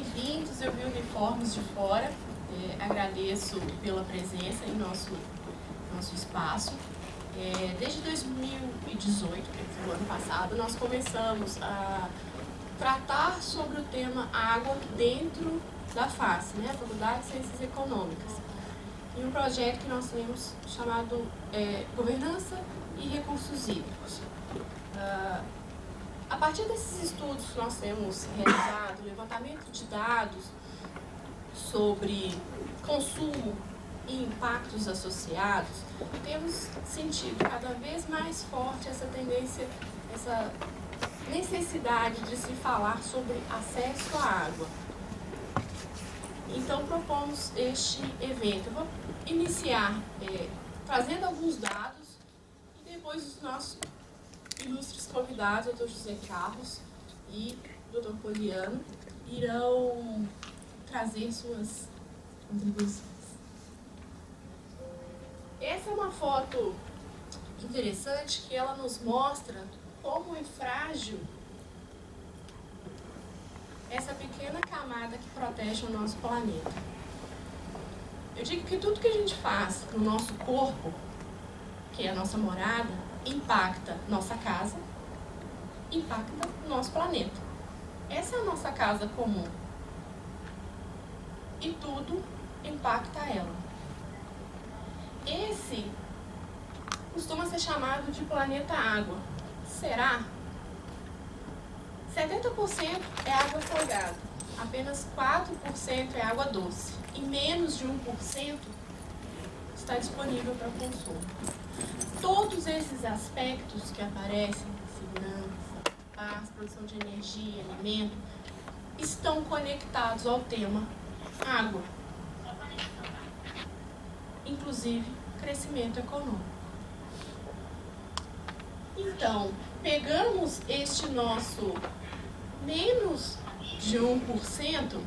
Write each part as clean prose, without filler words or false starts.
bem-vindos, eu vi uniformes de fora, agradeço pela presença em nosso espaço. Desde 2018, que foi o ano passado, nós começamos a tratar sobre o tema água dentro da FACE, a Faculdade de Ciências Econômicas, em um projeto que nós temos chamado Governança e Recursos Hídricos. A partir desses estudos que nós temos realizado, levantamento de dados sobre consumo e impactos associados, temos sentido cada vez mais forte essa tendência, essa necessidade de se falar sobre acesso à água. Então, propomos este evento. Eu vou iniciar trazendo alguns dados e depois os nossos ilustres convidados, o Dr. José Carlos e o Dr. Poliano, irão trazer suas contribuições. Essa é uma foto interessante que ela nos mostra como é frágil essa pequena camada que protege o nosso planeta. Eu digo que tudo que a gente faz no nosso corpo, que é a nossa morada, impacta nossa casa, impacta o nosso planeta. Essa é a nossa casa comum. E tudo impacta ela. Esse costuma ser chamado de planeta água. Será? 70% é água salgada, apenas 4% é água doce e menos de 1% está disponível para consumo. Todos esses aspectos que aparecem, segurança, paz, produção de energia, alimento, estão conectados ao tema água, inclusive crescimento econômico. Então, pegamos este nosso menos de 1%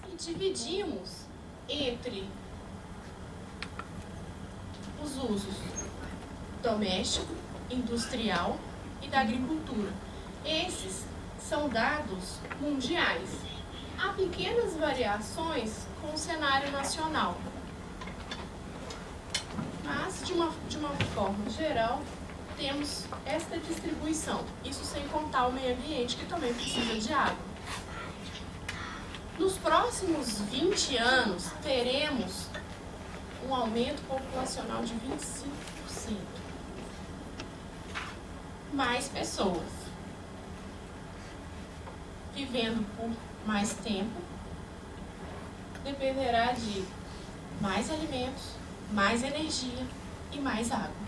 e dividimos entre os usos doméstico, industrial e da agricultura. Esses são dados mundiais. Há pequenas variações com o cenário nacional, mas de uma forma geral temos esta distribuição, isso sem contar o meio ambiente, que também precisa de água. Nos próximos 20 anos teremos um aumento populacional de 25%. Mais pessoas vivendo por mais tempo dependerá de mais alimentos, mais energia e mais água.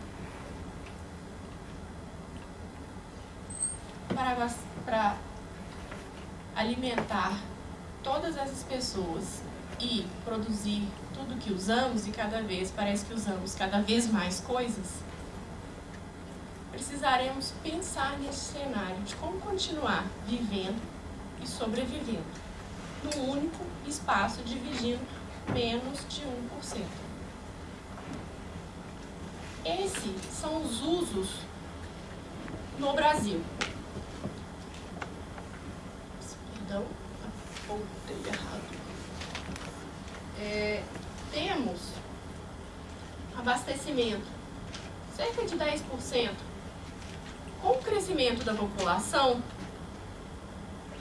Para alimentar todas essas pessoas e produzir tudo que usamos, e cada vez parece que usamos cada vez mais coisas, precisaremos pensar nesse cenário de como continuar vivendo e sobrevivendo num único espaço dividindo menos de 1%. Esses são os usos no Brasil. Perdão, apontei errado. Temos abastecimento, cerca de 10%. Com o crescimento da população,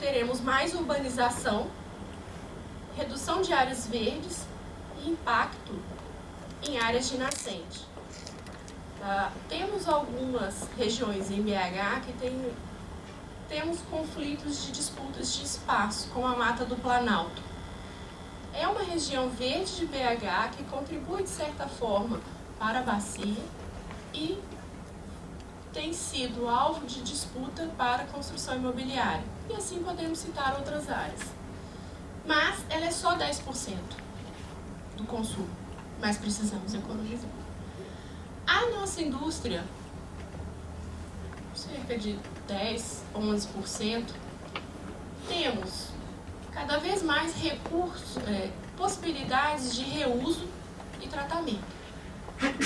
teremos mais urbanização, redução de áreas verdes e impacto em áreas de nascente. Temos algumas regiões em BH que temos conflitos de disputas de espaço, como a Mata do Planalto. É uma região verde de BH que contribui, de certa forma, para a bacia e tem sido alvo de disputa para a construção imobiliária. E assim podemos citar outras áreas. Mas ela é só 10% do consumo, mas precisamos economizar. A nossa indústria, cerca de 10, 11%, temos cada vez mais recursos, possibilidades de reuso e tratamento.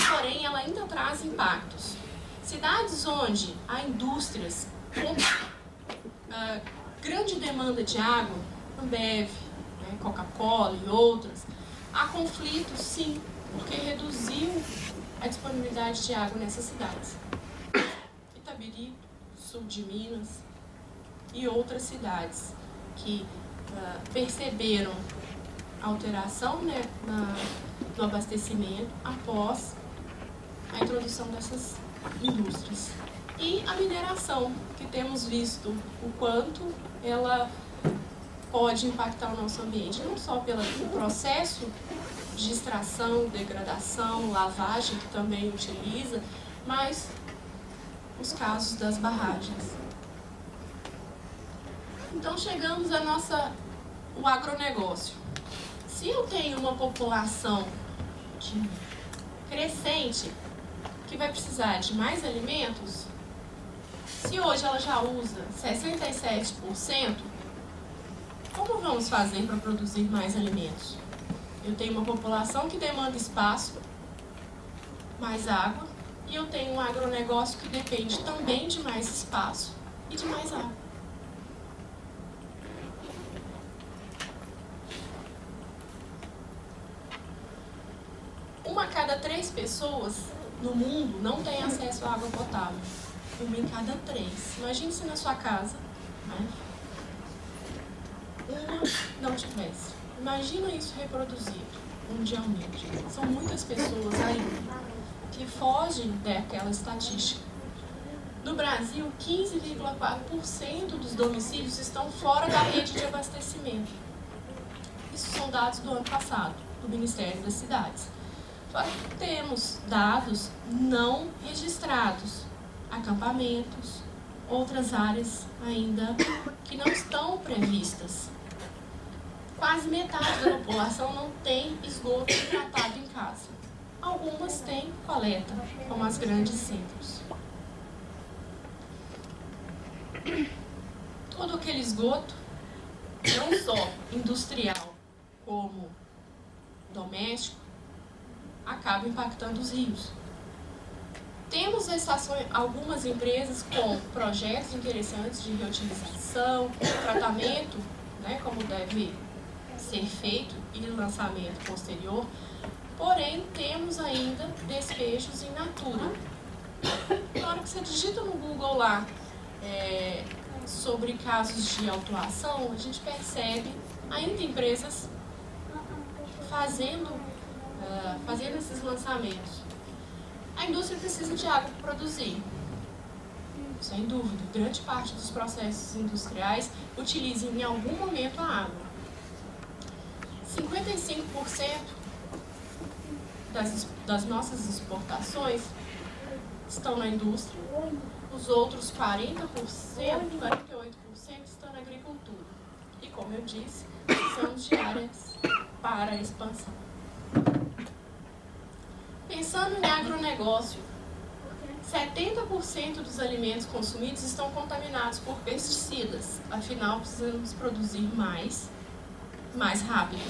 Porém, ela ainda traz impactos. Cidades onde há indústrias grande demanda de água, Ambev, né, Coca-Cola e outras, há conflitos, sim, porque reduziu a disponibilidade de água nessas cidades. Itabiri, sul de Minas e outras cidades que perceberam alteração, né, no abastecimento após a introdução dessas indústrias. E a mineração, que temos visto o quanto ela pode impactar o nosso ambiente, não só pelo processo de extração, degradação, lavagem, que também utiliza, mas os casos das barragens. Então chegamos o agronegócio. Se eu tenho uma população crescente que vai precisar de mais alimentos, se hoje ela já usa 67%, como vamos fazer para produzir mais alimentos? Eu tenho uma população que demanda espaço, mais água, e eu tenho um agronegócio que depende também de mais espaço e de mais água. Uma a cada 3 pessoas no mundo não tem acesso à água potável. Uma em cada 3. Imagine se na sua casa, né, uma não tivesse. Imagina isso reproduzido mundialmente. São muitas pessoas ainda que fogem daquela estatística. No Brasil, 15,4% dos domicílios estão fora da rede de abastecimento. Isso são dados do ano passado, do Ministério das Cidades. Temos dados não registrados, acampamentos, outras áreas ainda que não estão previstas. Quase metade da população não tem esgoto tratado em casa. Algumas têm coleta, como as grandes centros. Todo aquele esgoto, não só industrial como doméstico, acaba impactando os rios. Temos algumas empresas com projetos interessantes de reutilização, tratamento, né, como deve ser feito e lançamento posterior, porém temos ainda despejos in natura. Na hora que você digita no Google lá sobre casos de autuação, a gente percebe ainda empresas fazendo esses lançamentos. A indústria precisa de água para produzir. Sem dúvida, grande parte dos processos industriais utilizam em algum momento a água. 55% das nossas exportações estão na indústria, os outros 48% estão na agricultura. E como eu disse, precisamos de áreas para a expansão. Pensando em agronegócio, 70% dos alimentos consumidos estão contaminados por pesticidas. Afinal, precisamos produzir mais rápido.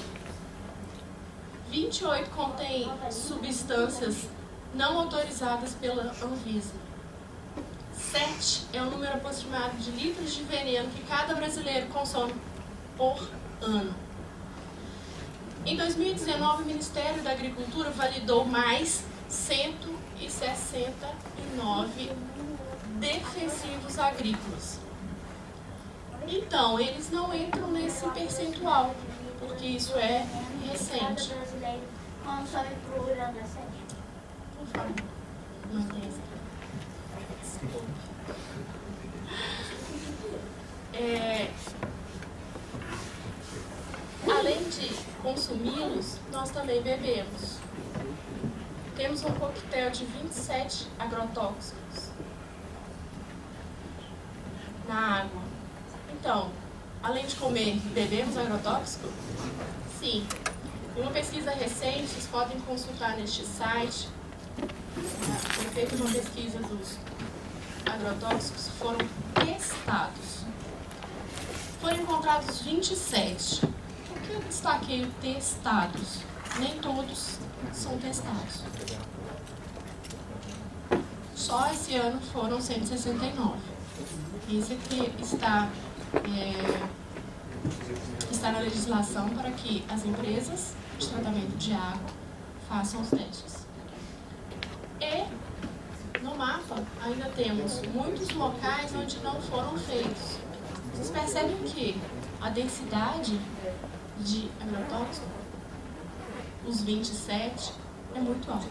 28 contém substâncias não autorizadas pela Anvisa. 7 é o número aproximado de litros de veneno que cada brasileiro consome por ano. Em 2019, o Ministério da Agricultura validou mais 169 defensivos agrícolas. Então, eles não entram nesse percentual, porque isso é recente. Por favor, mantenha essa. Além de consumi-los, nós também bebemos. Temos um coquetel de 27 agrotóxicos na água. Então, além de comer, bebemos agrotóxico? Sim. Em uma pesquisa recente, vocês podem consultar neste site, foi feita uma pesquisa dos agrotóxicos, foram testados. Foram encontrados 27. Por que eu destaquei o testados? Nem todos são testados. Só esse ano foram 169. Esse aqui está está na legislação para que as empresas de tratamento de água façam os testes. E no mapa ainda temos muitos locais onde não foram feitos. Vocês percebem que a densidade de agrotóxico, os 27, é muito alta.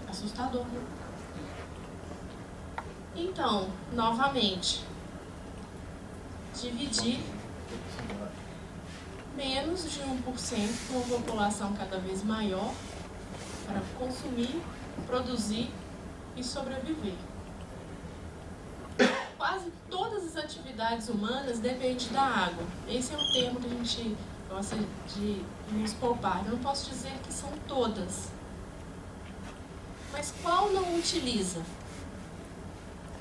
Assustador, né? Então, novamente, dividir menos de 1% com uma população cada vez maior para consumir, produzir e sobreviver. Quase todas as atividades humanas dependem da água. Esse é um termo que a gente gosta de nos poupar. Eu não posso dizer que são todas. Mas qual não utiliza?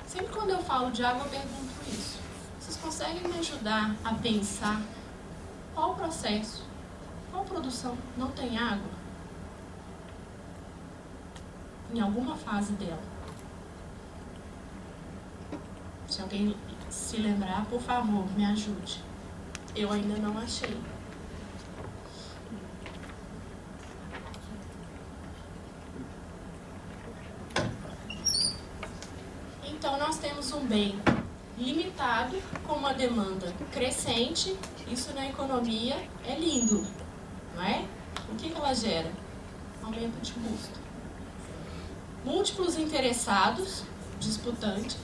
Sempre quando eu falo de água, eu pergunto isso. Vocês conseguem me ajudar a pensar qual processo, qual produção não tem água? Em alguma fase dela. Se alguém se lembrar, por favor, me ajude. Eu ainda não achei. Então, nós temos um bem limitado com uma demanda crescente. Isso na economia é lindo, não é? O que ela gera? Aumento de custo. Múltiplos interessados, disputantes,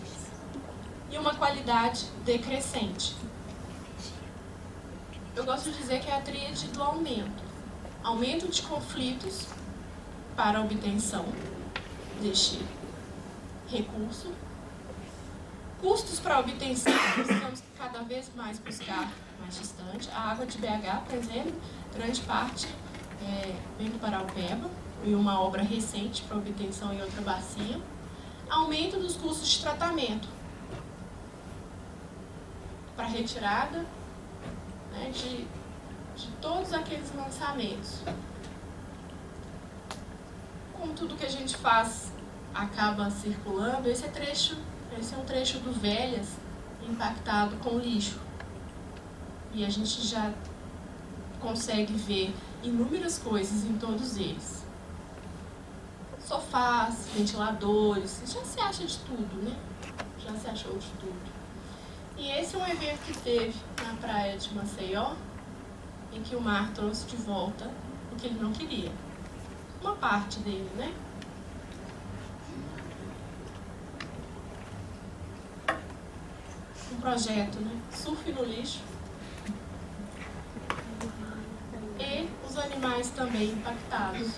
e uma qualidade decrescente. Eu gosto de dizer que é a tríade do aumento. Aumento de conflitos para a obtenção deste recurso. Custos para a obtenção, precisamos cada vez mais buscar mais distante. A água de BH, por exemplo, grande parte vem do Paraupeba, e uma obra recente para obtenção em outra bacia. Aumento dos custos de tratamento, para retirada, né, de todos aqueles lançamentos. Como tudo que a gente faz acaba circulando, esse é um trecho do Velhas impactado com lixo. E a gente já consegue ver inúmeras coisas em todos eles. Sofás, ventiladores, já se acha de tudo, né? Já se achou de tudo. E esse é um evento que teve na praia de Maceió, em que o mar trouxe de volta o que ele não queria. Uma parte dele, né? Um projeto, né? Surf no lixo. E os animais também impactados.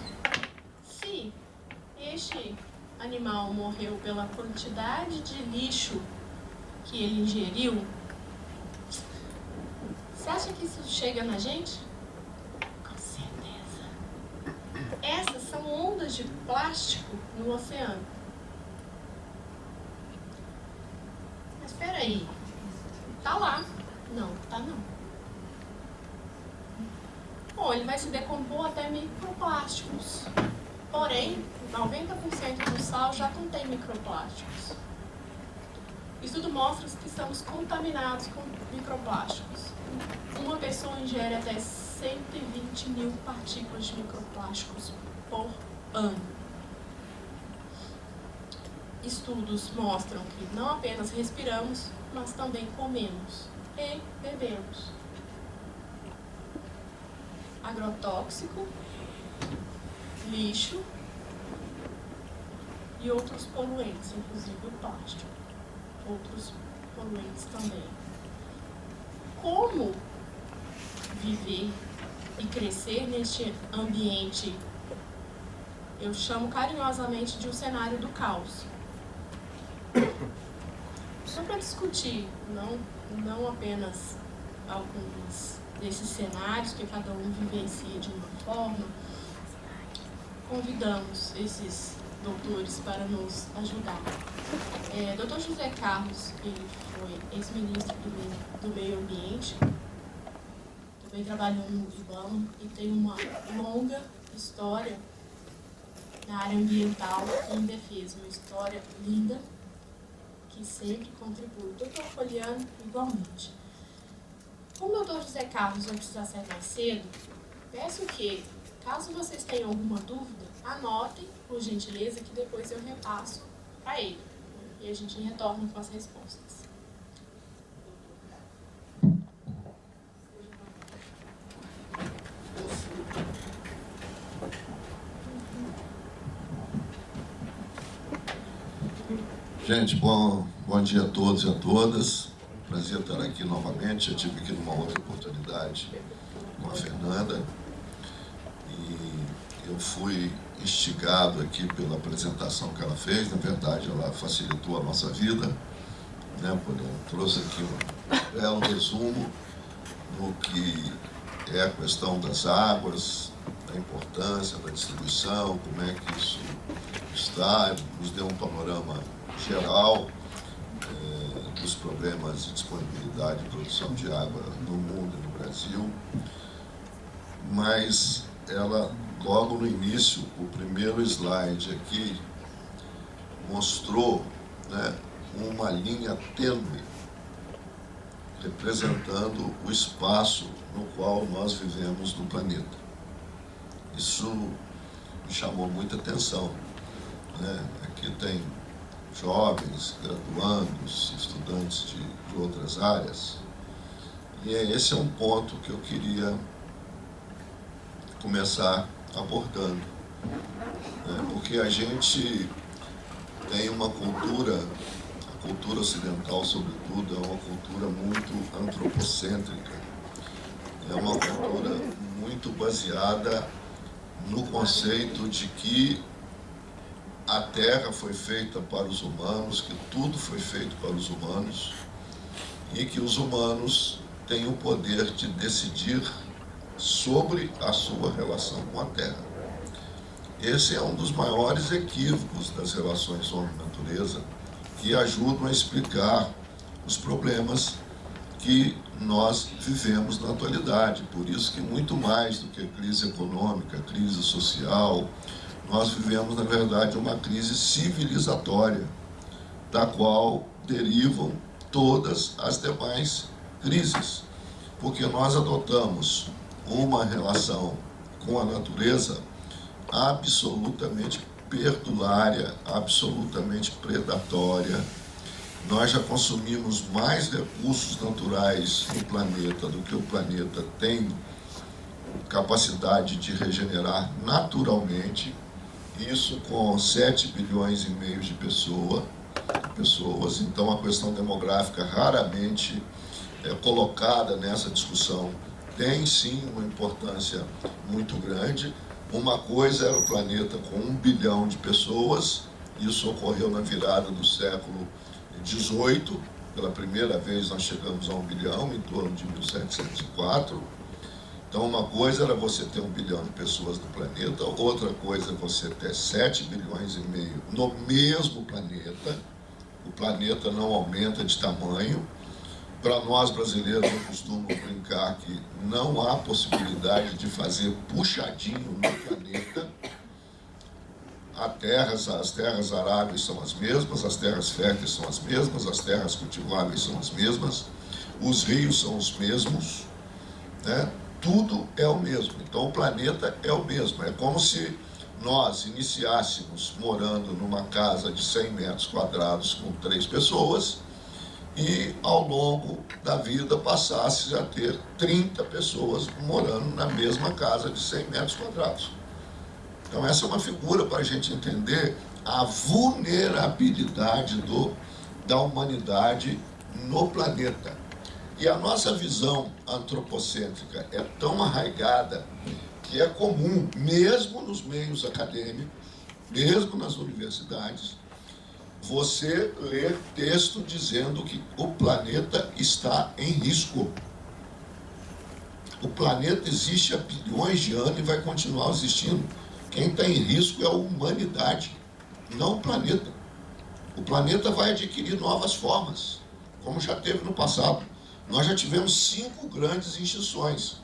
Se este animal morreu pela quantidade de lixo que ele ingeriu, você acha que isso chega na gente? Com certeza. Essas são ondas de plástico no oceano. Mas espera aí, tá lá? Não, tá não. Bom, ele vai se decompor até microplásticos. Porém, 90% do sal já contém microplásticos. Isso tudo mostra que estamos contaminados com microplásticos. Uma pessoa ingere até 120 mil partículas de microplásticos por ano. Estudos mostram que não apenas respiramos, mas também comemos e bebemos. Agrotóxico, lixo e outros poluentes, inclusive o plástico. Outros poluentes também. Como viver e crescer neste ambiente, eu chamo carinhosamente de um cenário do caos. Só para discutir, não apenas alguns desses cenários que cada um vivencia de uma forma, convidamos esses doutores para nos ajudar. Dr. José Carlos, ele foi ex-ministro do Meio Ambiente, também trabalhou no IBAMA e tem uma longa história na área ambiental e em defesa, uma história linda. que sempre contribui. Doutor Poliano, igualmente. Como o doutor José Carlos vai precisar sair mais cedo, peço que, caso vocês tenham alguma dúvida, anotem, por gentileza, que depois eu repasso para ele. E a gente retorna com as respostas. Gente, bom dia a todos e a todas. Prazer estar aqui novamente. Eu tive aqui numa outra oportunidade com a Fernanda e eu fui instigado aqui pela apresentação que ela fez. Na verdade, ela facilitou a nossa vida, né? Trouxe aqui um belo resumo no que é a questão das águas, da importância da distribuição, como é que isso está, nos deu um panorama geral dos problemas de disponibilidade e produção de água no mundo e no Brasil. Mas ela, logo no início, o primeiro slide aqui, mostrou, né, uma linha tênue representando o espaço no qual nós vivemos no planeta. Isso me chamou muita atenção, né? Aqui tem jovens, graduandos, estudantes de outras áreas, e esse é um ponto que eu queria começar abordando, né? Porque a gente tem uma cultura, a cultura ocidental sobretudo, é uma cultura muito antropocêntrica, é uma cultura muito baseada no conceito de que a Terra foi feita para os humanos, que tudo foi feito para os humanos e que os humanos têm o poder de decidir sobre a sua relação com a Terra. Esse é um dos maiores equívocos das relações homem-natureza que ajudam a explicar os problemas que nós vivemos na atualidade. Por isso que muito mais do que crise econômica, crise social, nós vivemos, na verdade, uma crise civilizatória, da qual derivam todas as demais crises, porque nós adotamos uma relação com a natureza absolutamente perdulária, absolutamente predatória. Nós já consumimos mais recursos naturais no planeta do que o planeta tem capacidade de regenerar naturalmente, isso com 7 bilhões e meio de pessoas. Então a questão demográfica raramente é colocada nessa discussão, tem sim uma importância muito grande. Uma coisa era o planeta com 1 bilhão de pessoas, isso ocorreu na virada do século XVIII, pela primeira vez nós chegamos a 1 bilhão, em torno de 1704. Então uma coisa era você ter 1 bilhão de pessoas no planeta, outra coisa é você ter 7 bilhões e meio no mesmo planeta. O planeta não aumenta de tamanho. Para nós brasileiros, eu costumo brincar que não há possibilidade de fazer puxadinho no planeta. As terras aráveis são as mesmas, as terras férteis são as mesmas, as terras cultiváveis são as mesmas, os rios são os mesmos, né? Tudo é o mesmo. Então o planeta é o mesmo. É como se nós iniciássemos morando numa casa de 100 metros quadrados com 3 pessoas e ao longo da vida passasse a ter 30 pessoas morando na mesma casa de 100 metros quadrados. Então essa é uma figura para a gente entender a vulnerabilidade da humanidade no planeta. E a nossa visão antropocêntrica é tão arraigada que é comum, mesmo nos meios acadêmicos, mesmo nas universidades, você ler texto dizendo que o planeta está em risco. O planeta existe há bilhões de anos e vai continuar existindo. Quem está em risco é a humanidade, não o planeta. O planeta vai adquirir novas formas, como já teve no passado. Nós já tivemos 5 grandes extinções.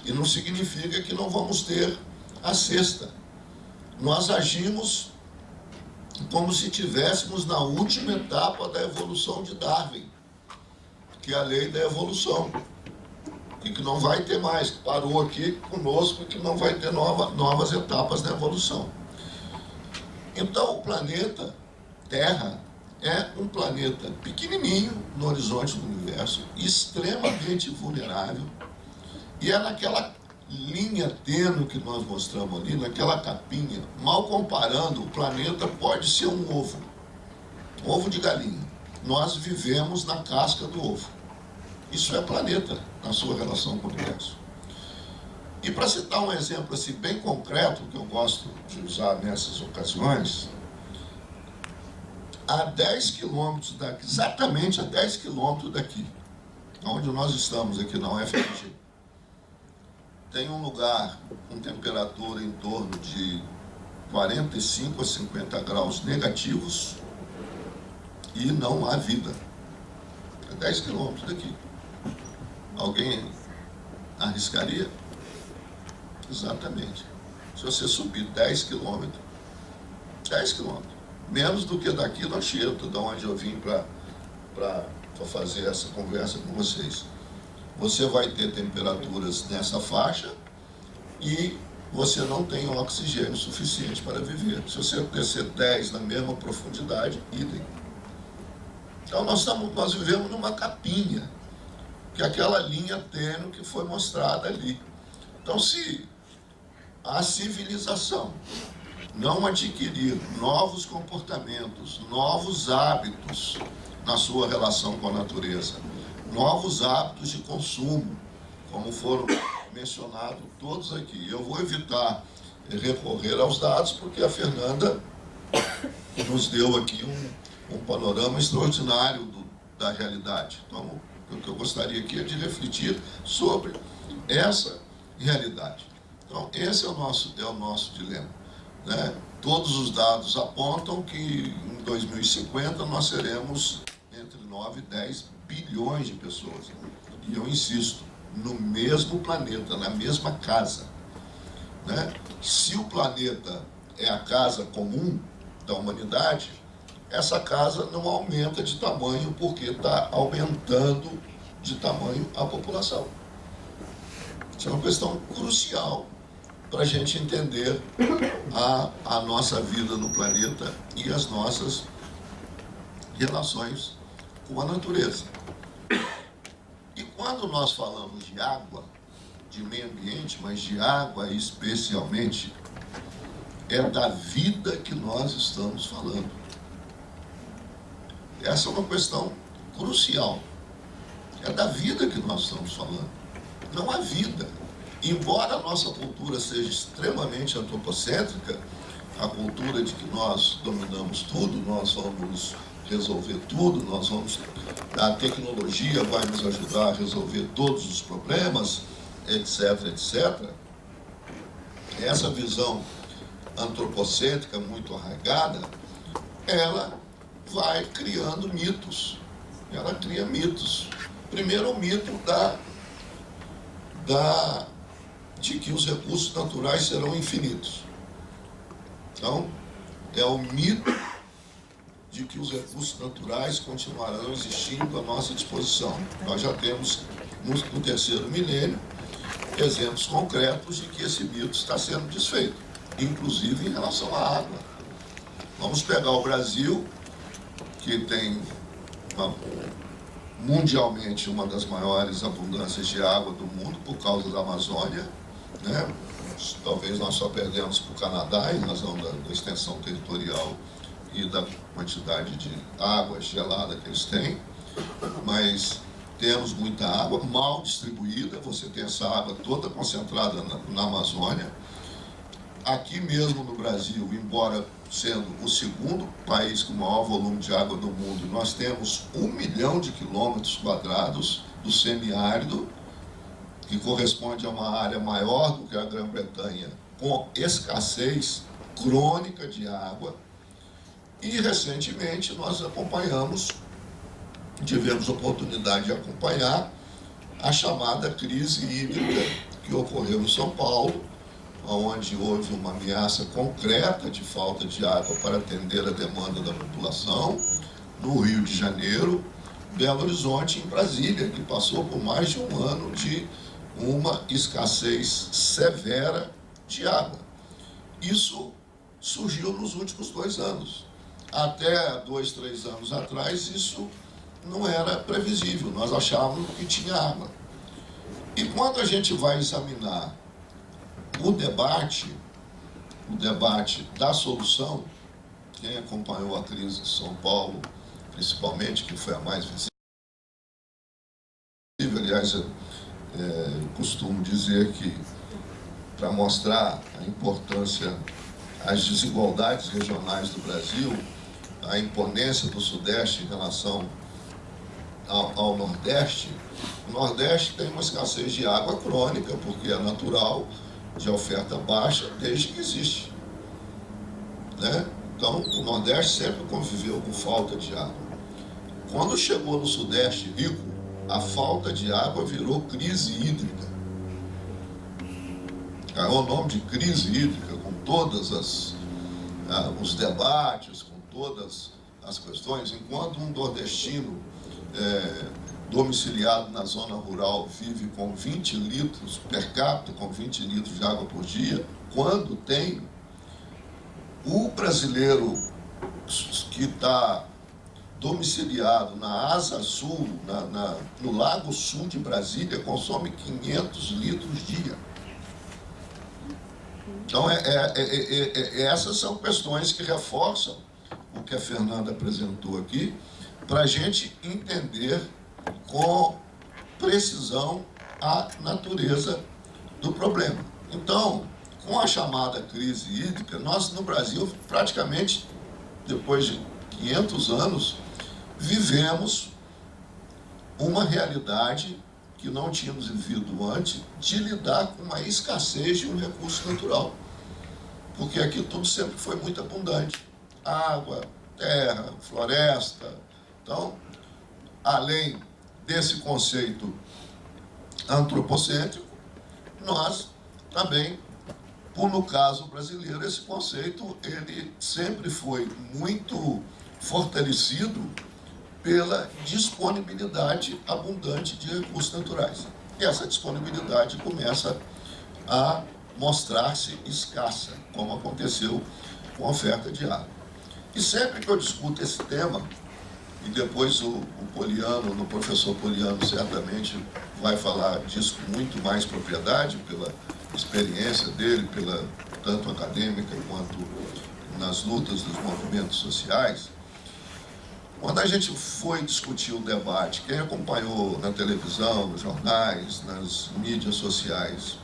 E não significa que não vamos ter a 6ª. Nós agimos como se estivéssemos na última etapa da evolução de Darwin, que é a lei da evolução, e que não vai ter mais, que parou aqui conosco e que não vai ter novas etapas da evolução. Então o planeta Terra é um planeta pequenininho no horizonte do universo, extremamente vulnerável, e é naquela linha tênue que nós mostramos ali, naquela capinha, mal comparando, o planeta pode ser um ovo de galinha. Nós vivemos na casca do ovo. Isso é planeta na sua relação com o universo. E para citar um exemplo assim, bem concreto, que eu gosto de usar nessas ocasiões, a 10 quilômetros daqui, exatamente a 10 quilômetros daqui, onde nós estamos aqui na UFMG, tem um lugar com temperatura em torno de 45 a 50 graus negativos e não há vida. É 10 quilômetros daqui. Alguém arriscaria? Exatamente. Se você subir 10 quilômetros, menos do que daqui no Anchieta, de onde eu vim para fazer essa conversa com vocês. Você vai ter temperaturas nessa faixa e você não tem oxigênio suficiente para viver. Se você descer 10 na mesma profundidade, idem. Então nós vivemos numa capinha, que é aquela linha tênue que foi mostrada ali. Então, se a civilização não adquirir novos comportamentos, novos hábitos na sua relação com a natureza, novos hábitos de consumo, como foram mencionados todos aqui. Eu vou evitar recorrer aos dados, porque a Fernanda nos deu aqui um panorama extraordinário da realidade. Então, o que eu gostaria aqui é de refletir sobre essa realidade. Então, esse é o nosso dilema, né? Todos os dados apontam que em 2050 nós seremos entre 9 e 10 bilhões de pessoas. E eu insisto, no mesmo planeta, na mesma casa, né? Se o planeta é a casa comum da humanidade, essa casa não aumenta de tamanho porque está aumentando de tamanho a população. Isso é uma questão crucial para a gente entender a nossa vida no planeta e as nossas relações com a natureza. E quando nós falamos de água, de meio ambiente, mas de água especialmente, é da vida que nós estamos falando. Essa é uma questão crucial. É da vida que nós estamos falando. Não há vida. Embora a nossa cultura seja extremamente antropocêntrica, a cultura de que nós dominamos tudo, nós vamos resolver tudo, a tecnologia vai nos ajudar a resolver todos os problemas, etc, etc. Essa visão antropocêntrica muito arraigada, ela vai criando mitos. Ela cria mitos. Primeiro, o mito de que os recursos naturais serão infinitos. Então, é o mito de que os recursos naturais continuarão existindo à nossa disposição. Nós já temos, no terceiro milênio, exemplos concretos de que esse mito está sendo desfeito, inclusive em relação à água. Vamos pegar o Brasil, que tem mundialmente uma das maiores abundâncias de água do mundo por causa da Amazônia, né? Talvez nós só perdemos para o Canadá em razão da extensão territorial e da quantidade de água gelada que eles têm, mas temos muita água mal distribuída. Você tem essa água toda concentrada na Amazônia. Aqui mesmo no Brasil, embora sendo o segundo país com o maior volume de água do mundo, nós temos 1 milhão de quilômetros quadrados do semiárido, que corresponde a uma área maior do que a Grã-Bretanha, com escassez crônica de água. E recentemente nós tivemos oportunidade de acompanhar a chamada crise hídrica que ocorreu em São Paulo, onde houve uma ameaça concreta de falta de água para atender a demanda da população, no Rio de Janeiro, Belo Horizonte e Brasília, que passou por mais de um ano de uma escassez severa de água. Isso surgiu nos últimos 2 anos. Até 2, 3 anos atrás, isso não era previsível, nós achávamos que tinha água. E quando a gente vai examinar o debate da solução, quem acompanhou a crise de São Paulo, principalmente, que foi a mais visível, aliás, eu costumo dizer que, para mostrar a importância, as desigualdades regionais do Brasil, a imponência do Sudeste em relação ao Nordeste, o Nordeste tem uma escassez de água crônica, porque é natural, de oferta baixa, desde que existe, né? Então, o Nordeste sempre conviveu com falta de água. Quando chegou no Sudeste rico, a falta de água virou crise hídrica. O nome de crise hídrica, com todos os debates, com todas as questões, enquanto um nordestino domiciliado na zona rural vive com 20 litros per capita, com 20 litros de água por dia, quando tem o brasileiro que está domiciliado na Asa Sul, no Lago Sul de Brasília, consome 500 litros dia. Então, essas são questões que reforçam o que a Fernanda apresentou aqui, para a gente entender com precisão a natureza do problema. Então, com a chamada crise hídrica, nós no Brasil, praticamente, depois de 500 anos, vivemos uma realidade que não tínhamos vivido antes, de lidar com uma escassez de um recurso natural. Porque aqui tudo sempre foi muito abundante. Água, terra, floresta. Então, além desse conceito antropocêntrico, nós também, no caso brasileiro, esse conceito ele sempre foi muito fortalecido pela disponibilidade abundante de recursos naturais. E essa disponibilidade começa a mostrar-se escassa, como aconteceu com a oferta de água. E sempre que eu discuto esse tema, e depois o Poliano, o professor Poliano certamente vai falar disso com muito mais propriedade, pela experiência dele, tanto acadêmica quanto nas lutas dos movimentos sociais. Quando a gente foi discutir o debate, quem acompanhou na televisão, nos jornais, nas mídias sociais,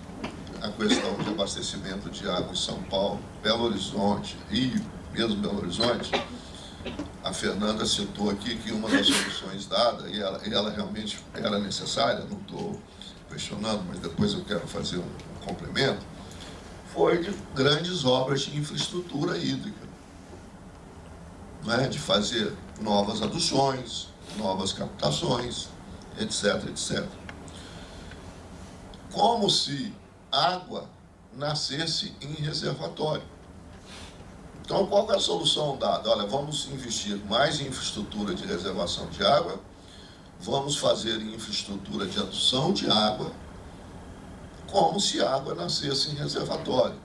a questão de abastecimento de água em São Paulo, Belo Horizonte, Rio, mesmo Belo Horizonte, a Fernanda citou aqui que uma das soluções dadas, e ela realmente era necessária, não estou questionando, mas depois eu quero fazer um complemento, foi de grandes obras de infraestrutura hídrica, né? De fazer novas aduções, novas captações, etc, etc. Como se água nascesse em reservatório. Então, qual é a solução dada? Olha, vamos investir mais em infraestrutura de reservação de água, vamos fazer em infraestrutura de adução de água, como se a água nascesse em reservatório.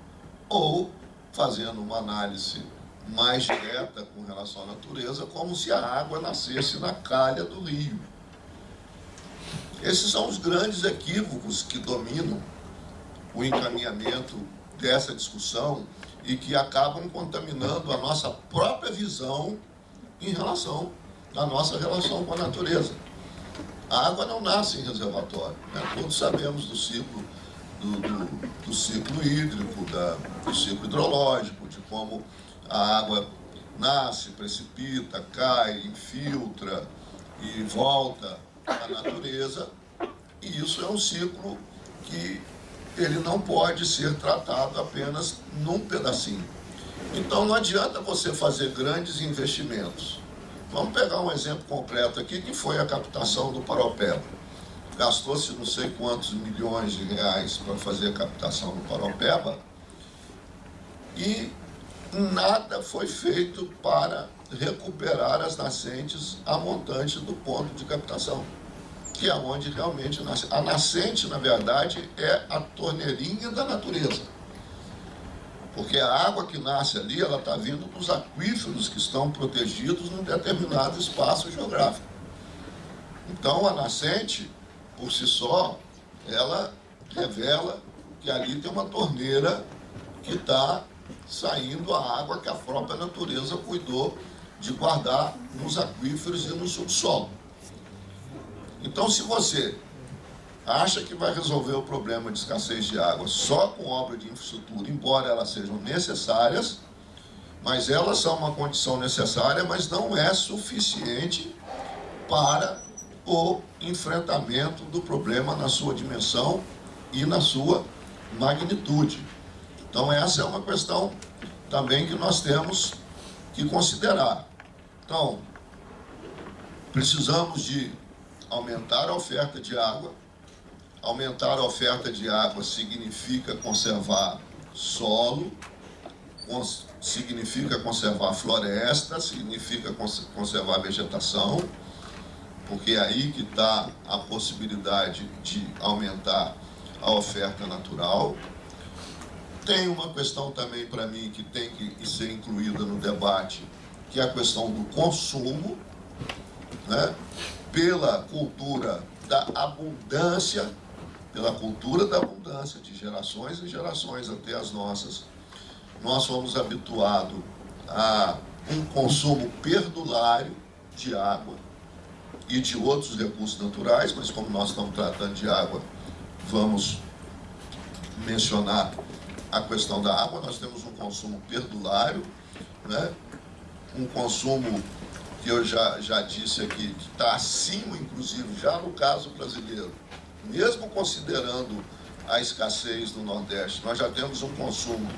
Ou, fazendo uma análise mais direta com relação à natureza, como se a água nascesse na calha do rio. Esses são os grandes equívocos que dominam o encaminhamento dessa discussão e que acabam contaminando a nossa própria visão em relação à nossa relação com a natureza. A água não nasce em reservatório, né? Todos sabemos do ciclo, do ciclo hídrico, do ciclo hidrológico, de como a água nasce, precipita, cai, infiltra e volta à natureza. E isso é um ciclo que ele não pode ser tratado apenas num pedacinho. Então não adianta você fazer grandes investimentos. Vamos pegar um exemplo concreto aqui, que foi a captação do Paropeba. Gastou-se não sei quantos milhões de reais para fazer a captação do Paropeba, e nada foi feito para recuperar as nascentes a montante do ponto de captação, que é onde realmente nasce. A nascente, na verdade, é a torneirinha da natureza, porque a água que nasce ali, ela está vindo dos aquíferos que estão protegidos num determinado espaço geográfico. Então, a nascente, por si só, ela revela que ali tem uma torneira que está saindo a água que a própria natureza cuidou de guardar nos aquíferos e no subsolo. Então, se você acha que vai resolver o problema de escassez de água só com obra de infraestrutura, embora elas sejam necessárias, mas elas são uma condição necessária, mas não é suficiente para o enfrentamento do problema na sua dimensão e na sua magnitude. Então, essa é uma questão também que nós temos que considerar. Então, precisamos de aumentar a oferta de água. Aumentar a oferta de água significa conservar solo, significa conservar floresta, significa conservar vegetação, porque é aí que está a possibilidade de aumentar a oferta natural. Tem uma questão também para mim que tem que ser incluída no debate, que é a questão do consumo, né? Pela cultura da abundância, de gerações e gerações até as nossas. Nós fomos habituados a um consumo perdulário de água e de outros recursos naturais, mas como nós estamos tratando de água, vamos mencionar a questão da água. Nós temos um consumo perdulário, né? Um consumo que eu já disse aqui, que está acima, inclusive, já no caso brasileiro, mesmo considerando a escassez do Nordeste, nós já temos um consumo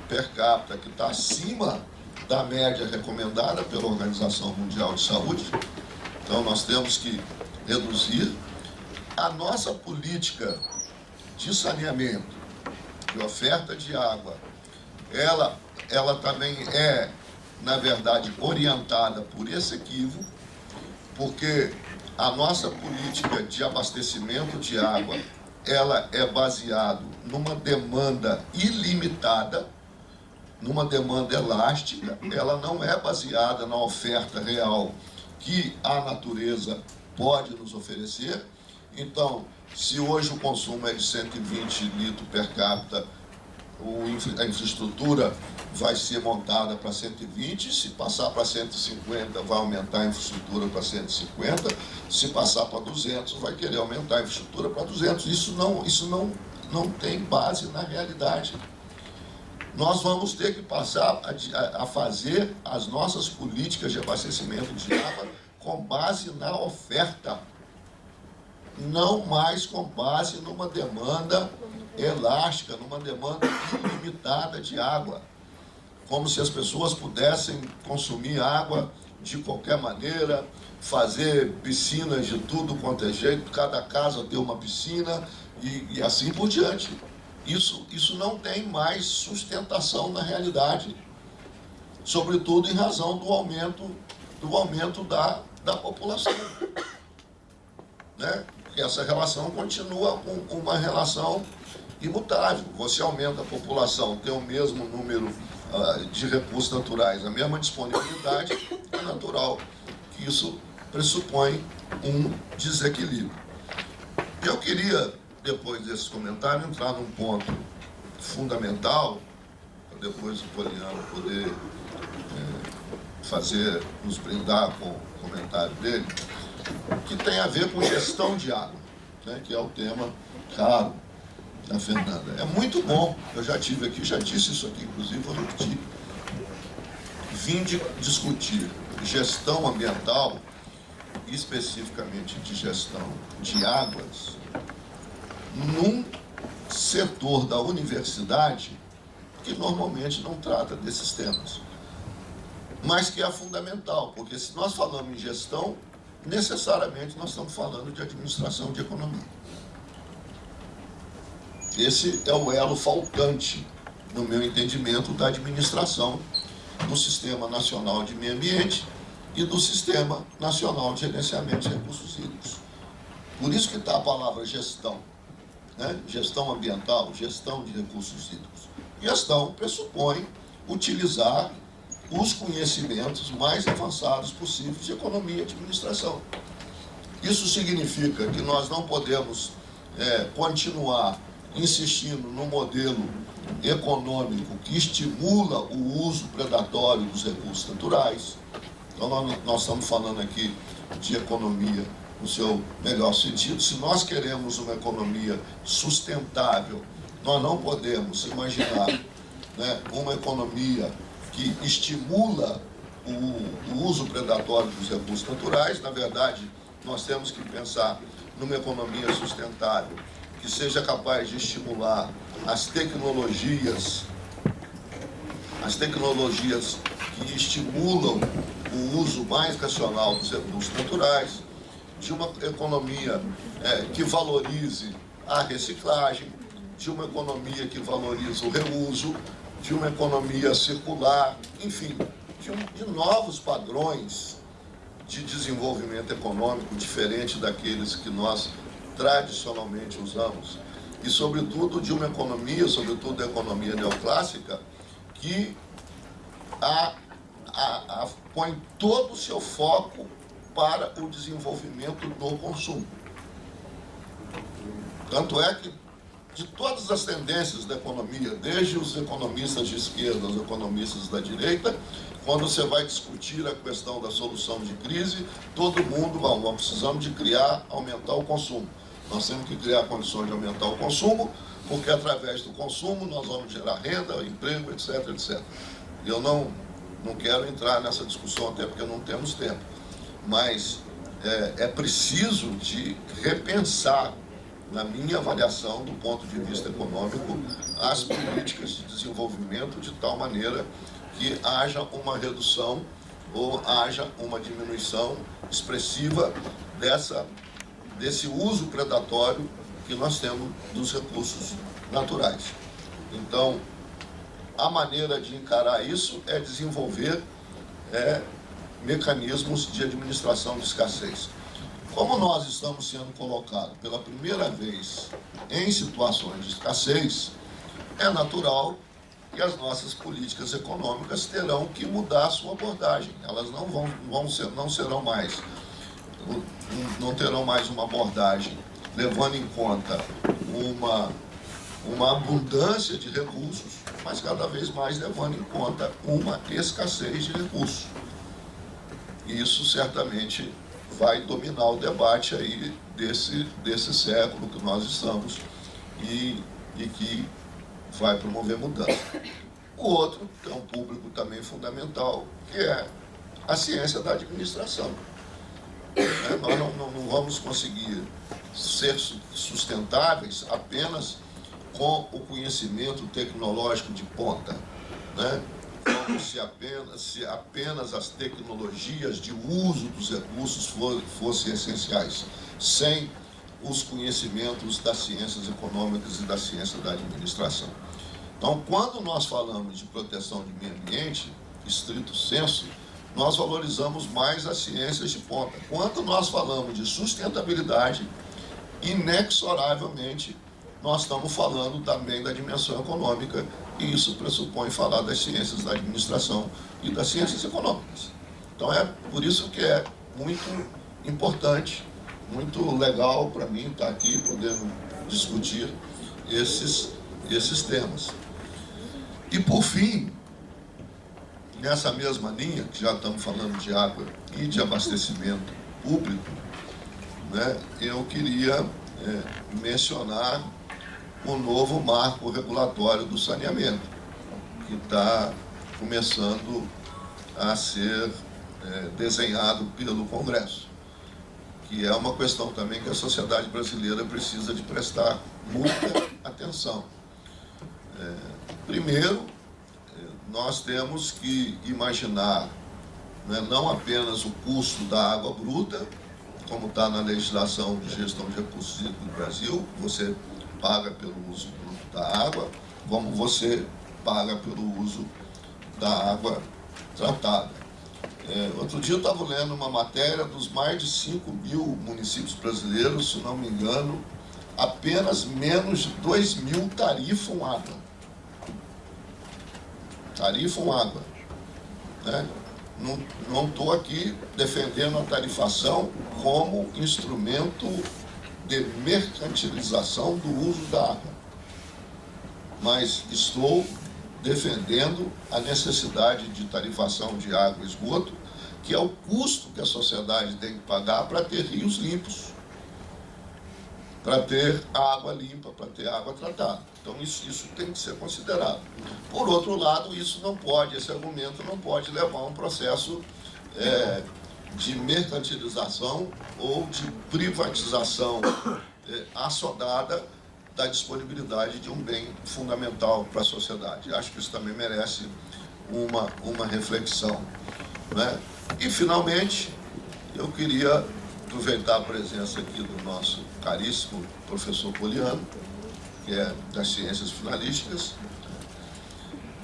per capita que está acima da média recomendada pela Organização Mundial de Saúde. Então, nós temos que reduzir. A nossa política de saneamento, de oferta de água, ela também é, na verdade, orientada por esse equívoco, porque a nossa política de abastecimento de água, ela é baseada numa demanda ilimitada, numa demanda elástica, ela não é baseada na oferta real que a natureza pode nos oferecer. Então, se hoje o consumo é de 120 litros per capita, a infraestrutura vai ser montada para 120, se passar para 150 vai aumentar a infraestrutura para 150, se passar para 200 vai querer aumentar a infraestrutura para 200. Isso não tem base na realidade. Nós vamos ter que passar a fazer as nossas políticas de abastecimento de água com base na oferta, não mais com base numa demanda elástica, numa demanda ilimitada de água, como se as pessoas pudessem consumir água de qualquer maneira, fazer piscinas de tudo quanto é jeito, cada casa ter uma piscina e assim por diante. Isso não tem mais sustentação na realidade, sobretudo em razão do aumento da população, né? Porque essa relação continua com uma relação imutável. Você aumenta a população, tem o mesmo número de recursos naturais, a mesma disponibilidade, é natural que isso pressupõe um desequilíbrio. Eu queria, depois desse comentário, entrar num ponto fundamental, para depois o Poliano poder nos brindar com o comentário dele, que tem a ver com gestão de água, né, que é o tema caro da Fernanda. É muito bom, eu já tive aqui, já disse isso aqui, inclusive vou repetir. Vim discutir gestão ambiental, especificamente de gestão de águas, num setor da universidade que normalmente não trata desses temas, mas que é fundamental, porque se nós falamos em gestão, necessariamente nós estamos falando de administração de economia. Esse é o elo faltante no meu entendimento, da administração do Sistema Nacional de Meio Ambiente e do Sistema Nacional de Gerenciamento de Recursos Hídricos. Por isso que está a palavra gestão, né? Gestão ambiental, gestão de recursos hídricos. Gestão pressupõe utilizar os conhecimentos mais avançados possíveis de economia e administração. Isso significa que nós não podemos continuar insistindo no modelo econômico que estimula o uso predatório dos recursos naturais. Então, nós estamos falando aqui de economia no seu melhor sentido. Se nós queremos uma economia sustentável, nós não podemos imaginar, né, uma economia que estimula o uso predatório dos recursos naturais. Na verdade, nós temos que pensar numa economia sustentável que seja capaz de estimular as tecnologias que estimulam o uso mais racional dos recursos naturais, de uma economia que valorize a reciclagem, de uma economia que valorize o reuso, de uma economia circular, enfim, de novos padrões de desenvolvimento econômico diferente daqueles que nós tradicionalmente usamos, e sobretudo de uma economia, sobretudo a economia neoclássica, que põe todo o seu foco para o desenvolvimento do consumo. Tanto é que, de todas as tendências da economia, desde os economistas de esquerda, os economistas da direita, quando você vai discutir a questão da solução de crise, todo mundo, nós precisamos de aumentar o consumo. Nós temos que criar condições de aumentar o consumo, porque através do consumo nós vamos gerar renda, emprego, etc, etc. Eu não quero entrar nessa discussão, até porque não temos tempo, mas é preciso de repensar, na minha avaliação, do ponto de vista econômico, as políticas de desenvolvimento de tal maneira que haja uma redução ou haja uma diminuição expressiva desse uso predatório que nós temos dos recursos naturais. Então, a maneira de encarar isso é desenvolver mecanismos de administração de escassez. Como nós estamos sendo colocados pela primeira vez em situações de escassez, é natural que as nossas políticas econômicas terão que mudar a sua abordagem. Elas não terão mais uma abordagem levando em conta uma abundância de recursos, mas cada vez mais levando em conta uma escassez de recursos. E isso certamente vai dominar o debate aí desse século que nós estamos e que vai promover mudança. O outro, que é um público também fundamental, que é a ciência da administração. Nós não vamos conseguir ser sustentáveis apenas com o conhecimento tecnológico de ponta, né? Como se apenas as tecnologias de uso dos recursos fossem essenciais, sem os conhecimentos das ciências econômicas e da ciência da administração. Então, quando nós falamos de proteção de meio ambiente, estrito sensu, nós valorizamos mais as ciências de ponta. Quando nós falamos de sustentabilidade, inexoravelmente, nós estamos falando também da dimensão econômica, e isso pressupõe falar das ciências da administração e das ciências econômicas. Então, é por isso que é muito importante, muito legal para mim estar aqui, podendo discutir esses temas. E, por fim, nessa mesma linha, que já estamos falando de água e de abastecimento público, né, eu queria mencionar o novo marco regulatório do saneamento, que está começando a ser desenhado pelo Congresso, que é uma questão também que a sociedade brasileira precisa de prestar muita atenção. Primeiro, nós temos que imaginar, né, não apenas o custo da água bruta, como está na legislação de gestão de recursos hídricos do Brasil, você paga pelo uso bruto da água, como você paga pelo uso da água tratada. Outro dia eu estava lendo uma matéria dos mais de 5.000 municípios brasileiros, se não me engano, apenas menos de 2.000 tarifam água. Tarifam água. Né? Não estou aqui defendendo a tarifação como instrumento de mercantilização do uso da água, mas estou defendendo a necessidade de tarifação de água e esgoto, que é o custo que a sociedade tem que pagar para ter rios limpos, para ter água limpa, para ter água tratada. Então isso tem que ser considerado. Por outro lado, esse argumento não pode levar a um processo de mercantilização ou de privatização assodada da disponibilidade de um bem fundamental para a sociedade. Acho que isso também merece uma reflexão. Né? E, finalmente, eu queria aproveitar a presença aqui do nosso caríssimo professor Poliano, que é das ciências finalísticas,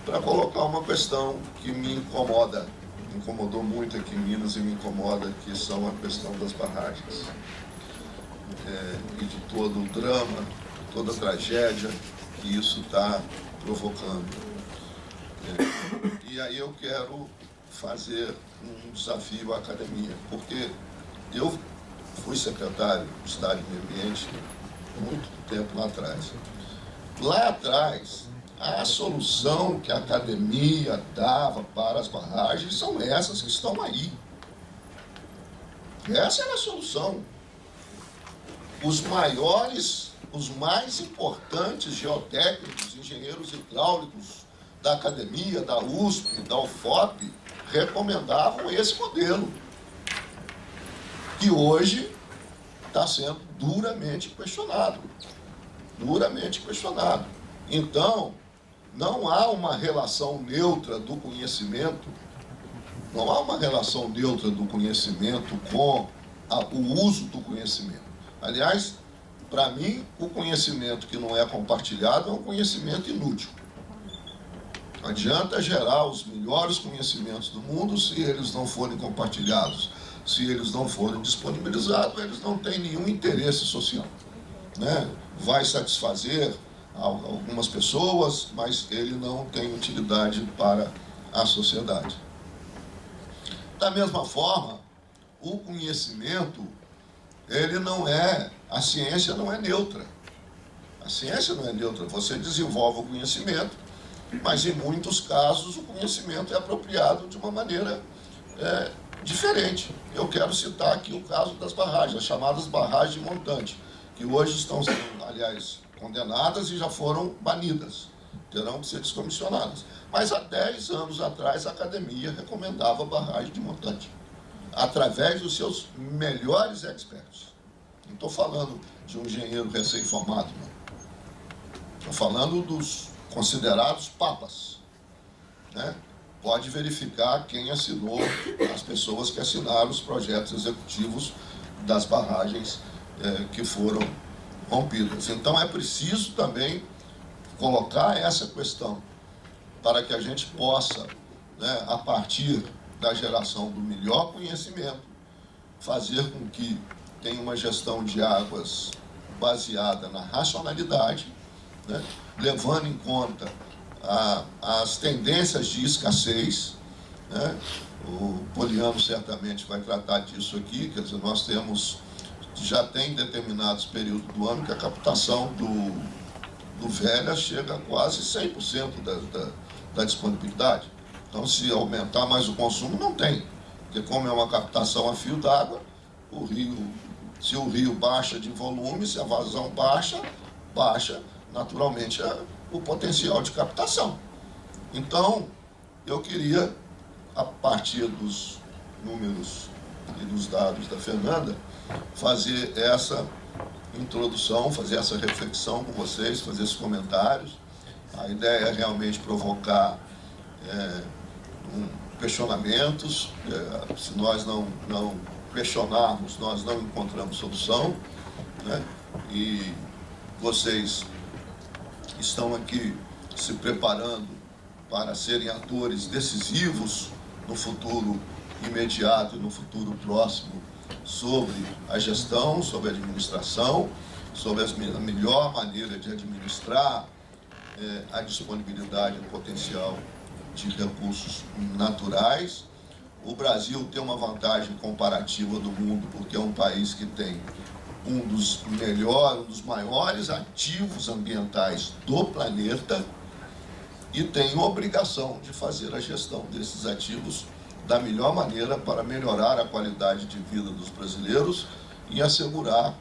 para colocar uma questão que me incomodou muito aqui em Minas e me incomoda, que são a questão das barragens. E de todo o drama, toda a tragédia que isso está provocando. E aí eu quero fazer um desafio à academia, porque eu fui secretário de Estado de Meio Ambiente muito tempo lá atrás. Lá atrás, a solução que a academia dava para as barragens são essas que estão aí. Essa era a solução. Os mais importantes geotécnicos, engenheiros hidráulicos da academia, da USP, da UFOP, recomendavam esse modelo, que hoje está sendo duramente questionado. Duramente questionado. Então, não há uma relação neutra do conhecimento, não há uma relação neutra do conhecimento com o uso do conhecimento. Aliás, para mim, o conhecimento que não é compartilhado é um conhecimento inútil. Não adianta gerar os melhores conhecimentos do mundo se eles não forem compartilhados, se eles não forem disponibilizados, eles não têm nenhum interesse social. Né? Vai satisfazer algumas pessoas, mas ele não tem utilidade para a sociedade. Da mesma forma, o conhecimento, a ciência não é neutra. A ciência não é neutra. Você desenvolve o conhecimento, mas em muitos casos o conhecimento é apropriado de uma maneira diferente. Eu quero citar aqui o caso das barragens, as chamadas barragens de montante, que hoje estão sendo, aliás, condenadas e já foram banidas, terão que ser descomissionadas. Mas há 10 anos atrás a academia recomendava barragem de montante, através dos seus melhores experts. Não estou falando de um engenheiro recém-formado, não. Estou falando dos considerados papas. Né? Pode verificar quem assinou, as pessoas que assinaram os projetos executivos das barragens que foram rompidas. Então é preciso também colocar essa questão para que a gente possa, né, a partir da geração do melhor conhecimento, fazer com que tenha uma gestão de águas baseada na racionalidade, né, levando em conta as tendências de escassez. Né? O Poliano certamente vai tratar disso aqui, quer dizer, nós já tem determinados períodos do ano que a captação do Velha chega a quase 100% da disponibilidade. Então, se aumentar mais o consumo, não tem. Porque como é uma captação a fio d'água, se o rio baixa de volume, se a vazão baixa naturalmente o potencial de captação. Então, eu queria, a partir dos números e dos dados da Fernanda, fazer essa introdução, fazer essa reflexão com vocês, fazer esses comentários. A ideia é realmente provocar questionamentos. Se nós não questionarmos, nós não encontramos solução. Né? E vocês estão aqui se preparando para serem atores decisivos no futuro imediato e no futuro próximo sobre a gestão, sobre a administração, sobre a melhor maneira de administrar a disponibilidade e o potencial de recursos naturais. O Brasil tem uma vantagem comparativa do mundo, porque é um país que tem um dos maiores ativos ambientais do planeta e tem a obrigação de fazer a gestão desses ativos da melhor maneira para melhorar a qualidade de vida dos brasileiros e assegurar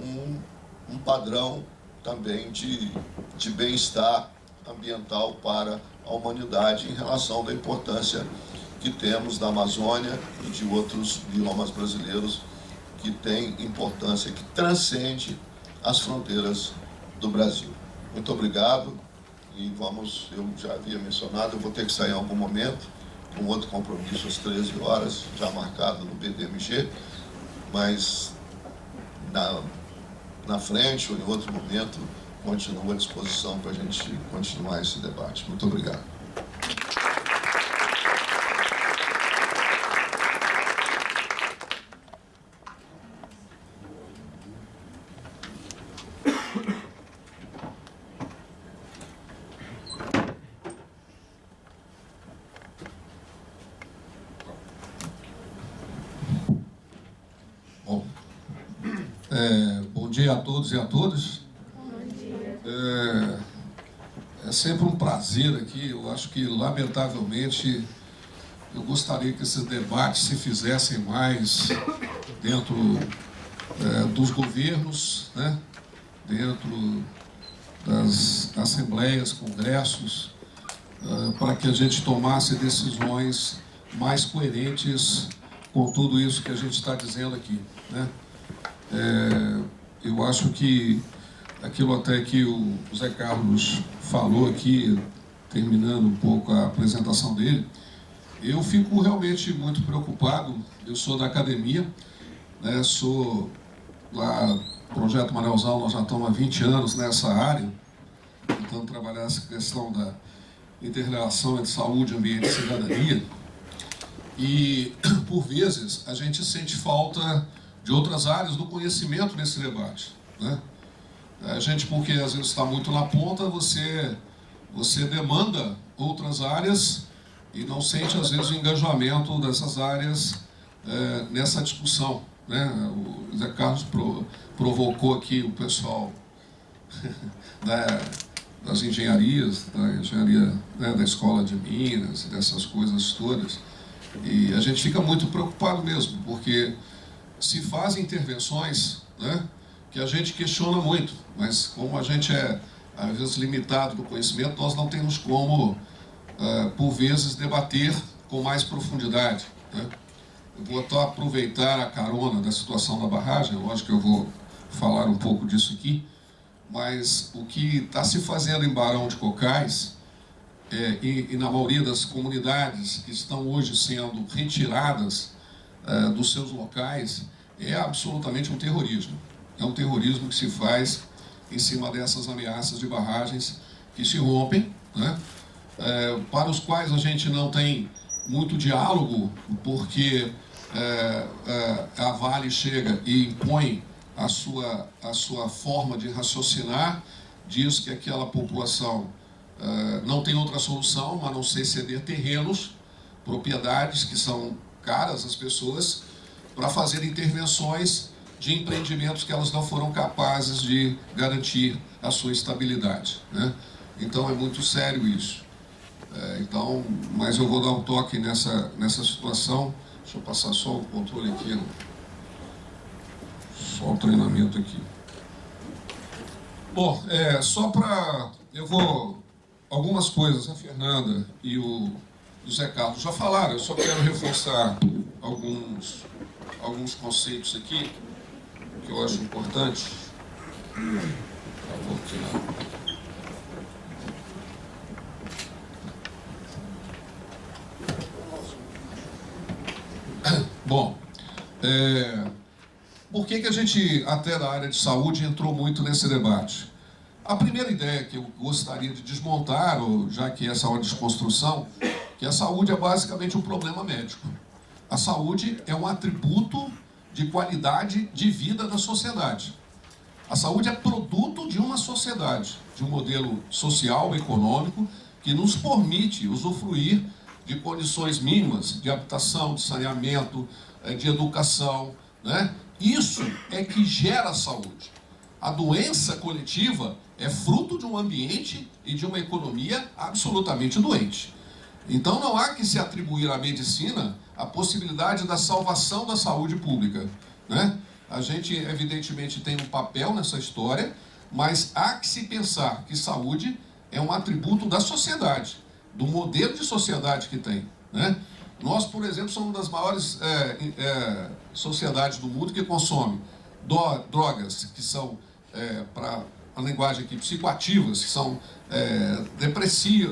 um padrão também de bem-estar ambiental para a humanidade em relação da importância que temos da Amazônia e de outros biomas brasileiros que têm importância que transcende as fronteiras do Brasil. Muito obrigado e eu já havia mencionado, eu vou ter que sair em algum momento, com outro compromisso às 13 horas, já marcado no BDMG, mas na frente ou em outro momento, continuo à disposição para a gente continuar esse debate. Muito obrigado. Bom dia a todos e a todas. É sempre um prazer aqui. Eu acho que, lamentavelmente, eu gostaria que esses debates se fizessem mais dentro dos governos, né? Dentro das assembleias, congressos, para que a gente tomasse decisões mais coerentes com tudo isso que a gente está dizendo aqui, né? Eu acho que aquilo até que o Zé Carlos falou aqui, terminando um pouco a apresentação dele, eu fico realmente muito preocupado. Eu sou da academia, né, sou lá, Projeto Manelzal, nós já estamos há 20 anos nessa área, tentando trabalhar essa questão da inter-relação entre saúde, ambiente e cidadania, e, por vezes, a gente sente falta de outras áreas do conhecimento nesse debate, né? A gente, porque às vezes está muito na ponta, você demanda outras áreas e não sente, às vezes, o engajamento dessas áreas nessa discussão, né? O Zé Carlos provocou aqui o pessoal das engenharias, da engenharia, né, da Escola de Minas, dessas coisas todas, e a gente fica muito preocupado mesmo, porque se fazem intervenções, né, que a gente questiona muito, mas como a gente é, às vezes, limitado no conhecimento, nós não temos como, por vezes, debater com mais profundidade, né? Eu vou até aproveitar a carona da situação da barragem, lógico que eu vou falar um pouco disso aqui, mas o que está se fazendo em Barão de Cocais, e na maioria das comunidades que estão hoje sendo retiradas dos seus locais, é absolutamente um terrorismo. É um terrorismo que se faz em cima dessas ameaças de barragens que se rompem, né? Para os quais a gente não tem muito diálogo, porque a Vale chega e impõe a sua forma de raciocinar, diz que aquela população não tem outra solução a não ser ceder terrenos, propriedades que são caras às pessoas, para fazer intervenções de empreendimentos que elas não foram capazes de garantir a sua estabilidade, né? Então é muito sério isso. Mas eu vou dar um toque nessa situação. Deixa eu passar só o controle aqui, só o treinamento aqui. Bom, só para... algumas coisas, a Fernanda e o Zé Carlos já falaram, eu só quero reforçar alguns conceitos aqui que eu acho importante. Vou tirar. Bom, por que a gente, até da área de saúde, entrou muito nesse debate? A primeira ideia que eu gostaria de desmontar, já que essa é uma desconstrução, que a saúde é basicamente um problema médico. A saúde é um atributo de qualidade de vida da sociedade. A saúde é produto de uma sociedade, de um modelo social, econômico, que nos permite usufruir de condições mínimas de habitação, de saneamento, de educação, né? Isso é que gera saúde. A doença coletiva é fruto de um ambiente e de uma economia absolutamente doente. Então não há que se atribuir à medicina a possibilidade da salvação da saúde pública, né? A gente evidentemente tem um papel nessa história, mas há que se pensar que saúde é um atributo da sociedade, do modelo de sociedade que tem, né? Nós, por exemplo, somos uma das maiores sociedades do mundo que consome drogas que são, para a linguagem aqui, psicoativas, que são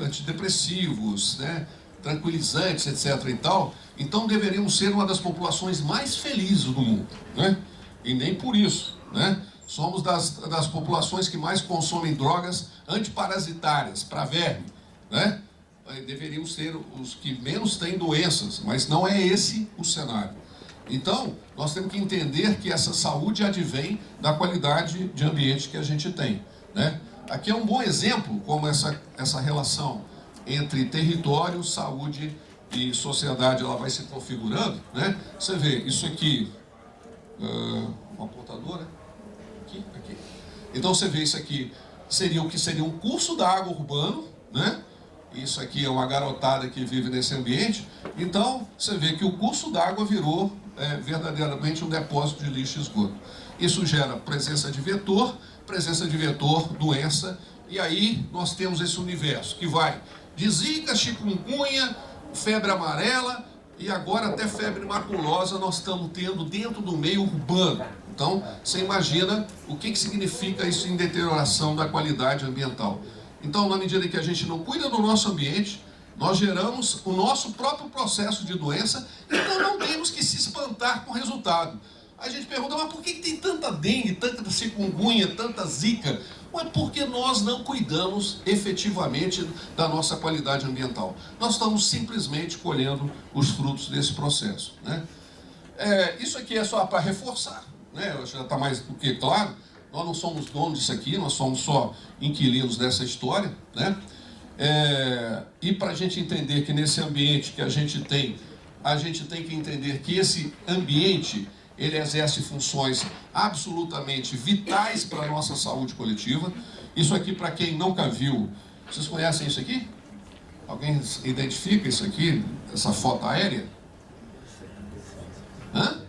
antidepressivos, né, tranquilizantes, etc. e tal. Então deveríamos ser uma das populações mais felizes do mundo, né? E nem por isso, né? Somos das populações que mais consomem drogas antiparasitárias, para verme, né? Deveríamos ser os que menos têm doenças, mas não é esse o cenário. Então, nós temos que entender que essa saúde advém da qualidade de ambiente que a gente tem, né? Aqui é um bom exemplo como essa relação entre território, saúde e sociedade ela vai se configurando, né? Você vê, isso aqui, uma apontadora, aqui. Então você vê isso aqui, seria o que seria um curso da água urbano, né? Isso aqui é uma garotada que vive nesse ambiente. Então você vê que o curso d'água virou verdadeiramente um depósito de lixo e esgoto. Isso gera presença de vetor, doença, e aí nós temos esse universo que vai de zika, chikungunya, febre amarela e agora até febre maculosa nós estamos tendo dentro do meio urbano. Então você imagina o que significa isso em deterioração da qualidade ambiental. Então, na medida em que a gente não cuida do nosso ambiente, nós geramos o nosso próprio processo de doença, então não temos que se espantar com o resultado. A gente pergunta, mas por que tem tanta dengue, tanta chikungunya, tanta zika? É porque nós não cuidamos efetivamente da nossa qualidade ambiental. Nós estamos simplesmente colhendo os frutos desse processo, né? Isso aqui é só para reforçar, né? Eu acho que já está mais do que claro. Nós não somos donos disso aqui, nós somos só inquilinos dessa história, né? E para a gente entender que nesse ambiente que a gente tem que entender que esse ambiente ele exerce funções absolutamente vitais para a nossa saúde coletiva. Isso aqui, para quem nunca viu, vocês conhecem isso aqui? Alguém identifica isso aqui, essa foto aérea? Hã?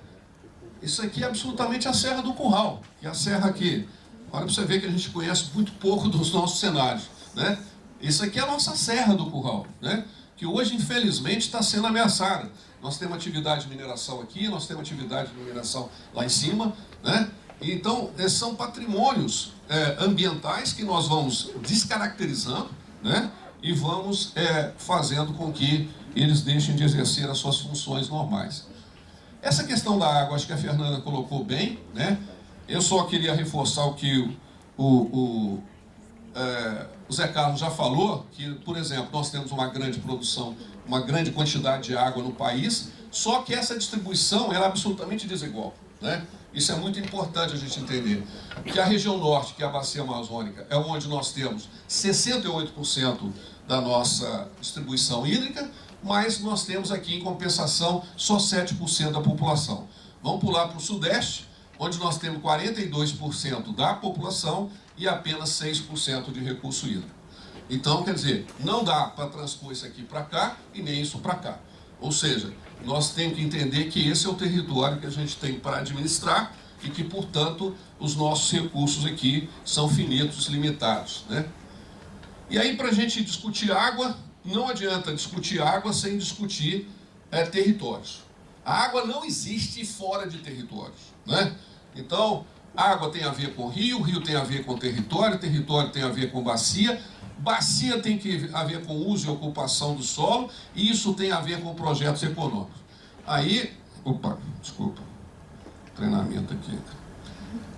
Isso aqui é absolutamente a Serra do Curral, que é a serra aqui. Olha para você ver que a gente conhece muito pouco dos nossos cenários, né? Isso aqui é a nossa Serra do Curral, né? Que hoje, infelizmente, está sendo ameaçada. Nós temos atividade de mineração aqui, nós temos atividade de mineração lá em cima, né? Então, são patrimônios ambientais que nós vamos descaracterizando, né? E vamos fazendo com que eles deixem de exercer as suas funções normais. Essa questão da água, acho que a Fernanda colocou bem, né? Eu só queria reforçar o que o Zé Carlos já falou, que, por exemplo, nós temos uma grande produção, uma grande quantidade de água no país, só que essa distribuição ela é absolutamente desigual, né? Isso é muito importante a gente entender. Que a região norte, que é a bacia amazônica, é onde nós temos 68% da nossa distribuição hídrica, mas nós temos aqui, em compensação, só 7% da população. Vamos pular para o sudeste, onde nós temos 42% da população e apenas 6% de recurso hídrico. Então, quer dizer, não dá para transpor isso aqui para cá e nem isso para cá. Ou seja, nós temos que entender que esse é o território que a gente tem para administrar e que, portanto, os nossos recursos aqui são finitos, limitados, né? E aí, para a gente discutir água, não adianta discutir água sem discutir territórios. A água não existe fora de territórios, né? Então, água tem a ver com rio, rio tem a ver com território, território tem a ver com bacia, bacia tem a ver com uso e ocupação do solo, e isso tem a ver com projetos econômicos. Aí, treinamento aqui.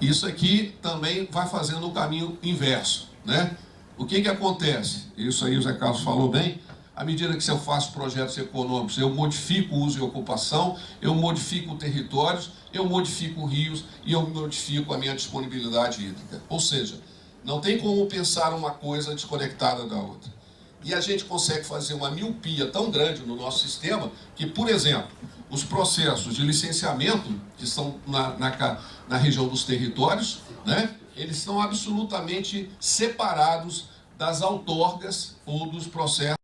Isso aqui também vai fazendo o caminho inverso, né? O que acontece? Isso aí o Zé Carlos falou bem. À medida que eu faço projetos econômicos, eu modifico o uso e ocupação, eu modifico territórios, eu modifico rios e eu modifico a minha disponibilidade hídrica. Ou seja, não tem como pensar uma coisa desconectada da outra. E a gente consegue fazer uma miopia tão grande no nosso sistema que, por exemplo, os processos de licenciamento, que são na região dos territórios, né, eles são absolutamente separados das outorgas ou dos processos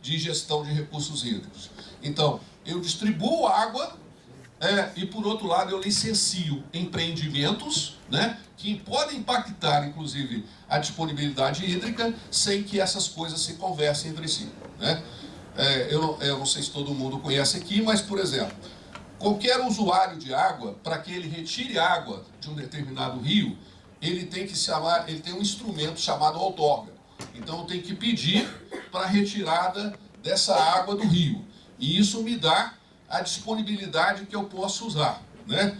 de gestão de recursos hídricos. Então, eu distribuo água e, por outro lado, eu licencio empreendimentos, né, que podem impactar, inclusive, a disponibilidade hídrica sem que essas coisas se conversem entre si, né? Eu não sei se todo mundo conhece aqui, mas, por exemplo, qualquer usuário de água, para que ele retire água de um determinado rio, ele tem um instrumento chamado outorga. Então, eu tenho que pedir para a retirada dessa água do rio. E isso me dá a disponibilidade que eu posso usar, né?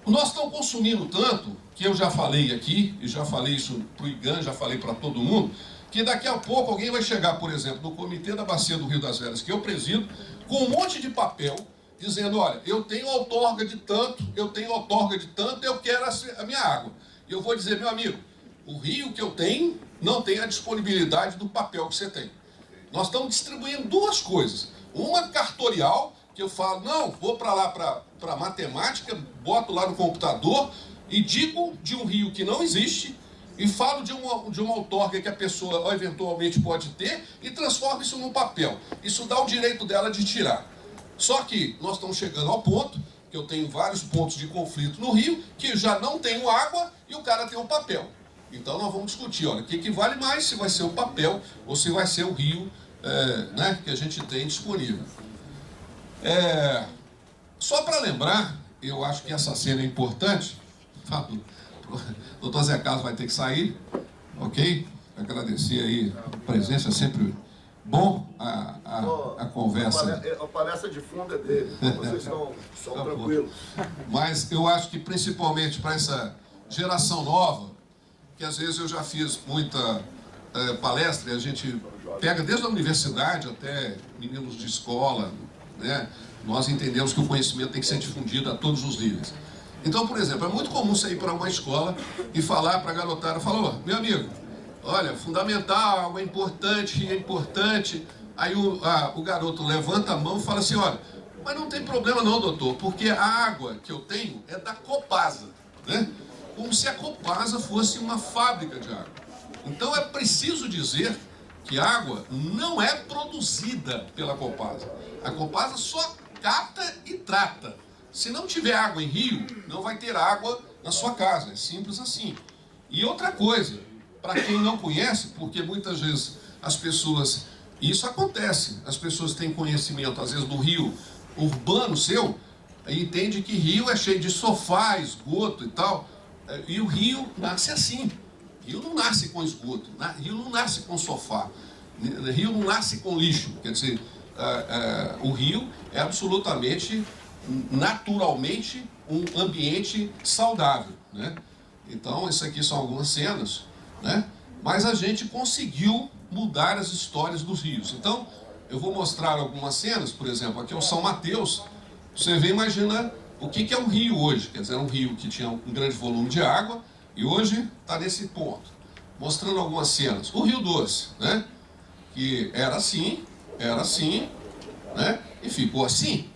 Nós estamos consumindo tanto, que eu já falei aqui, e já falei isso para o IGAN, já falei para todo mundo, que daqui a pouco alguém vai chegar, por exemplo, no Comitê da Bacia do Rio das Velhas, que eu presido, com um monte de papel, dizendo, olha, eu tenho outorga de tanto, eu quero a minha água. E eu vou dizer, meu amigo, o rio que eu tenho não tem a disponibilidade do papel que você tem. Nós estamos distribuindo duas coisas. Uma cartorial, que eu falo, não, vou para lá para matemática, boto lá no computador e digo de um rio que não existe e falo de uma outorga que a pessoa eventualmente pode ter e transformo isso num papel. Isso dá o direito dela de tirar. Só que nós estamos chegando ao ponto que eu tenho vários pontos de conflito no rio, que já não tenho água e o cara tem um papel. Então nós vamos discutir, olha, o que vale mais, se vai ser o papel ou se vai ser o rio né, que a gente tem disponível. Só para lembrar, eu acho que essa cena é importante. O doutor Zé Carlos vai ter que sair, ok? Agradecer aí a presença, é sempre bom a conversa. A palestra de fundo é dele, vocês estão tranquilos. Mas eu acho que principalmente para essa geração nova, que às vezes eu já fiz muita palestra, e a gente pega desde a universidade até meninos de escola, né? Nós entendemos que o conhecimento tem que ser difundido a todos os níveis. Então, por exemplo, é muito comum você ir para uma escola e falar para a garotada, falar, meu amigo, olha, fundamental, é importante. Aí o garoto levanta a mão e fala assim, olha, mas não tem problema não, doutor, porque a água que eu tenho é da Copasa, né? Como se a Copasa fosse uma fábrica de água. Então é preciso dizer que a água não é produzida pela Copasa. A Copasa só capta e trata. Se não tiver água em rio, não vai ter água na sua casa. É simples assim. E outra coisa, para quem não conhece, porque muitas vezes as pessoas... Isso acontece. As pessoas têm conhecimento, às vezes, do rio urbano seu, e entende que rio é cheio de sofá, esgoto e tal. E o rio nasce assim. Rio não nasce com esgoto, rio não nasce com sofá, rio não nasce com lixo. Quer dizer, o rio é absolutamente, naturalmente, um ambiente saudável, né? Então, isso aqui são algumas cenas, né? Mas a gente conseguiu mudar as histórias dos rios. Então, eu vou mostrar algumas cenas, por exemplo, aqui é o São Mateus. Você vê, imagina o que é um rio hoje. Quer dizer, é um rio que tinha um grande volume de água e hoje está nesse ponto. Mostrando algumas cenas. O Rio Doce, né? Que era assim, né? E ficou assim,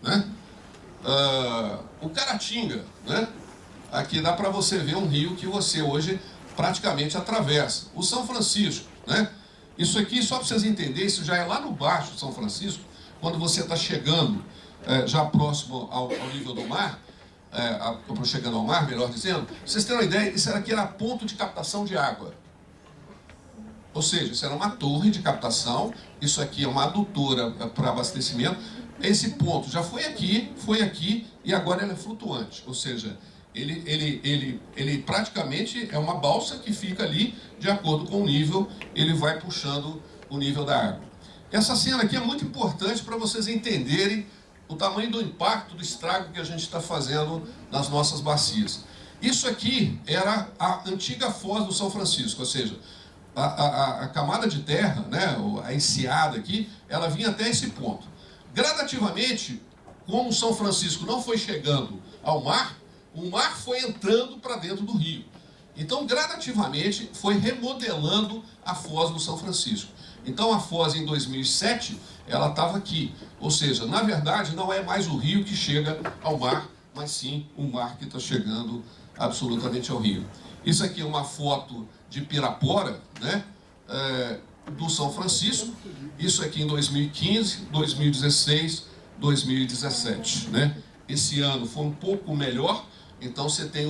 né? O Caratinga, né? Aqui dá para você ver um rio que você hoje praticamente atravessa. O São Francisco, né? Isso aqui, só para vocês entenderem, isso já é lá no baixo São Francisco, quando você está chegando já próximo ao nível do mar, chegando ao mar, melhor dizendo. Pra vocês terem uma ideia, isso aqui era ponto de captação de água. Ou seja, isso era uma torre de captação, isso aqui é uma adutora para abastecimento. Esse ponto já foi aqui e agora ele é flutuante. Ou seja, ele praticamente é uma balsa que fica ali, de acordo com o nível, ele vai puxando o nível da água. Essa cena aqui é muito importante para vocês entenderem o tamanho do impacto, do estrago que a gente está fazendo nas nossas bacias. Isso aqui era a antiga foz do São Francisco, ou seja, a camada de terra, né, a enseada aqui, ela vinha até esse ponto. Gradativamente, como o São Francisco não foi chegando ao mar, o mar foi entrando para dentro do rio. Então, gradativamente, foi remodelando a foz do São Francisco. Então, a foz em 2007, ela estava aqui. Ou seja, na verdade, não é mais o rio que chega ao mar, mas sim o mar que está chegando absolutamente ao rio. Isso aqui é uma foto de Pirapora, né, do São Francisco. Isso aqui em 2015, 2016, 2017. Né? Esse ano foi um pouco melhor, então você tem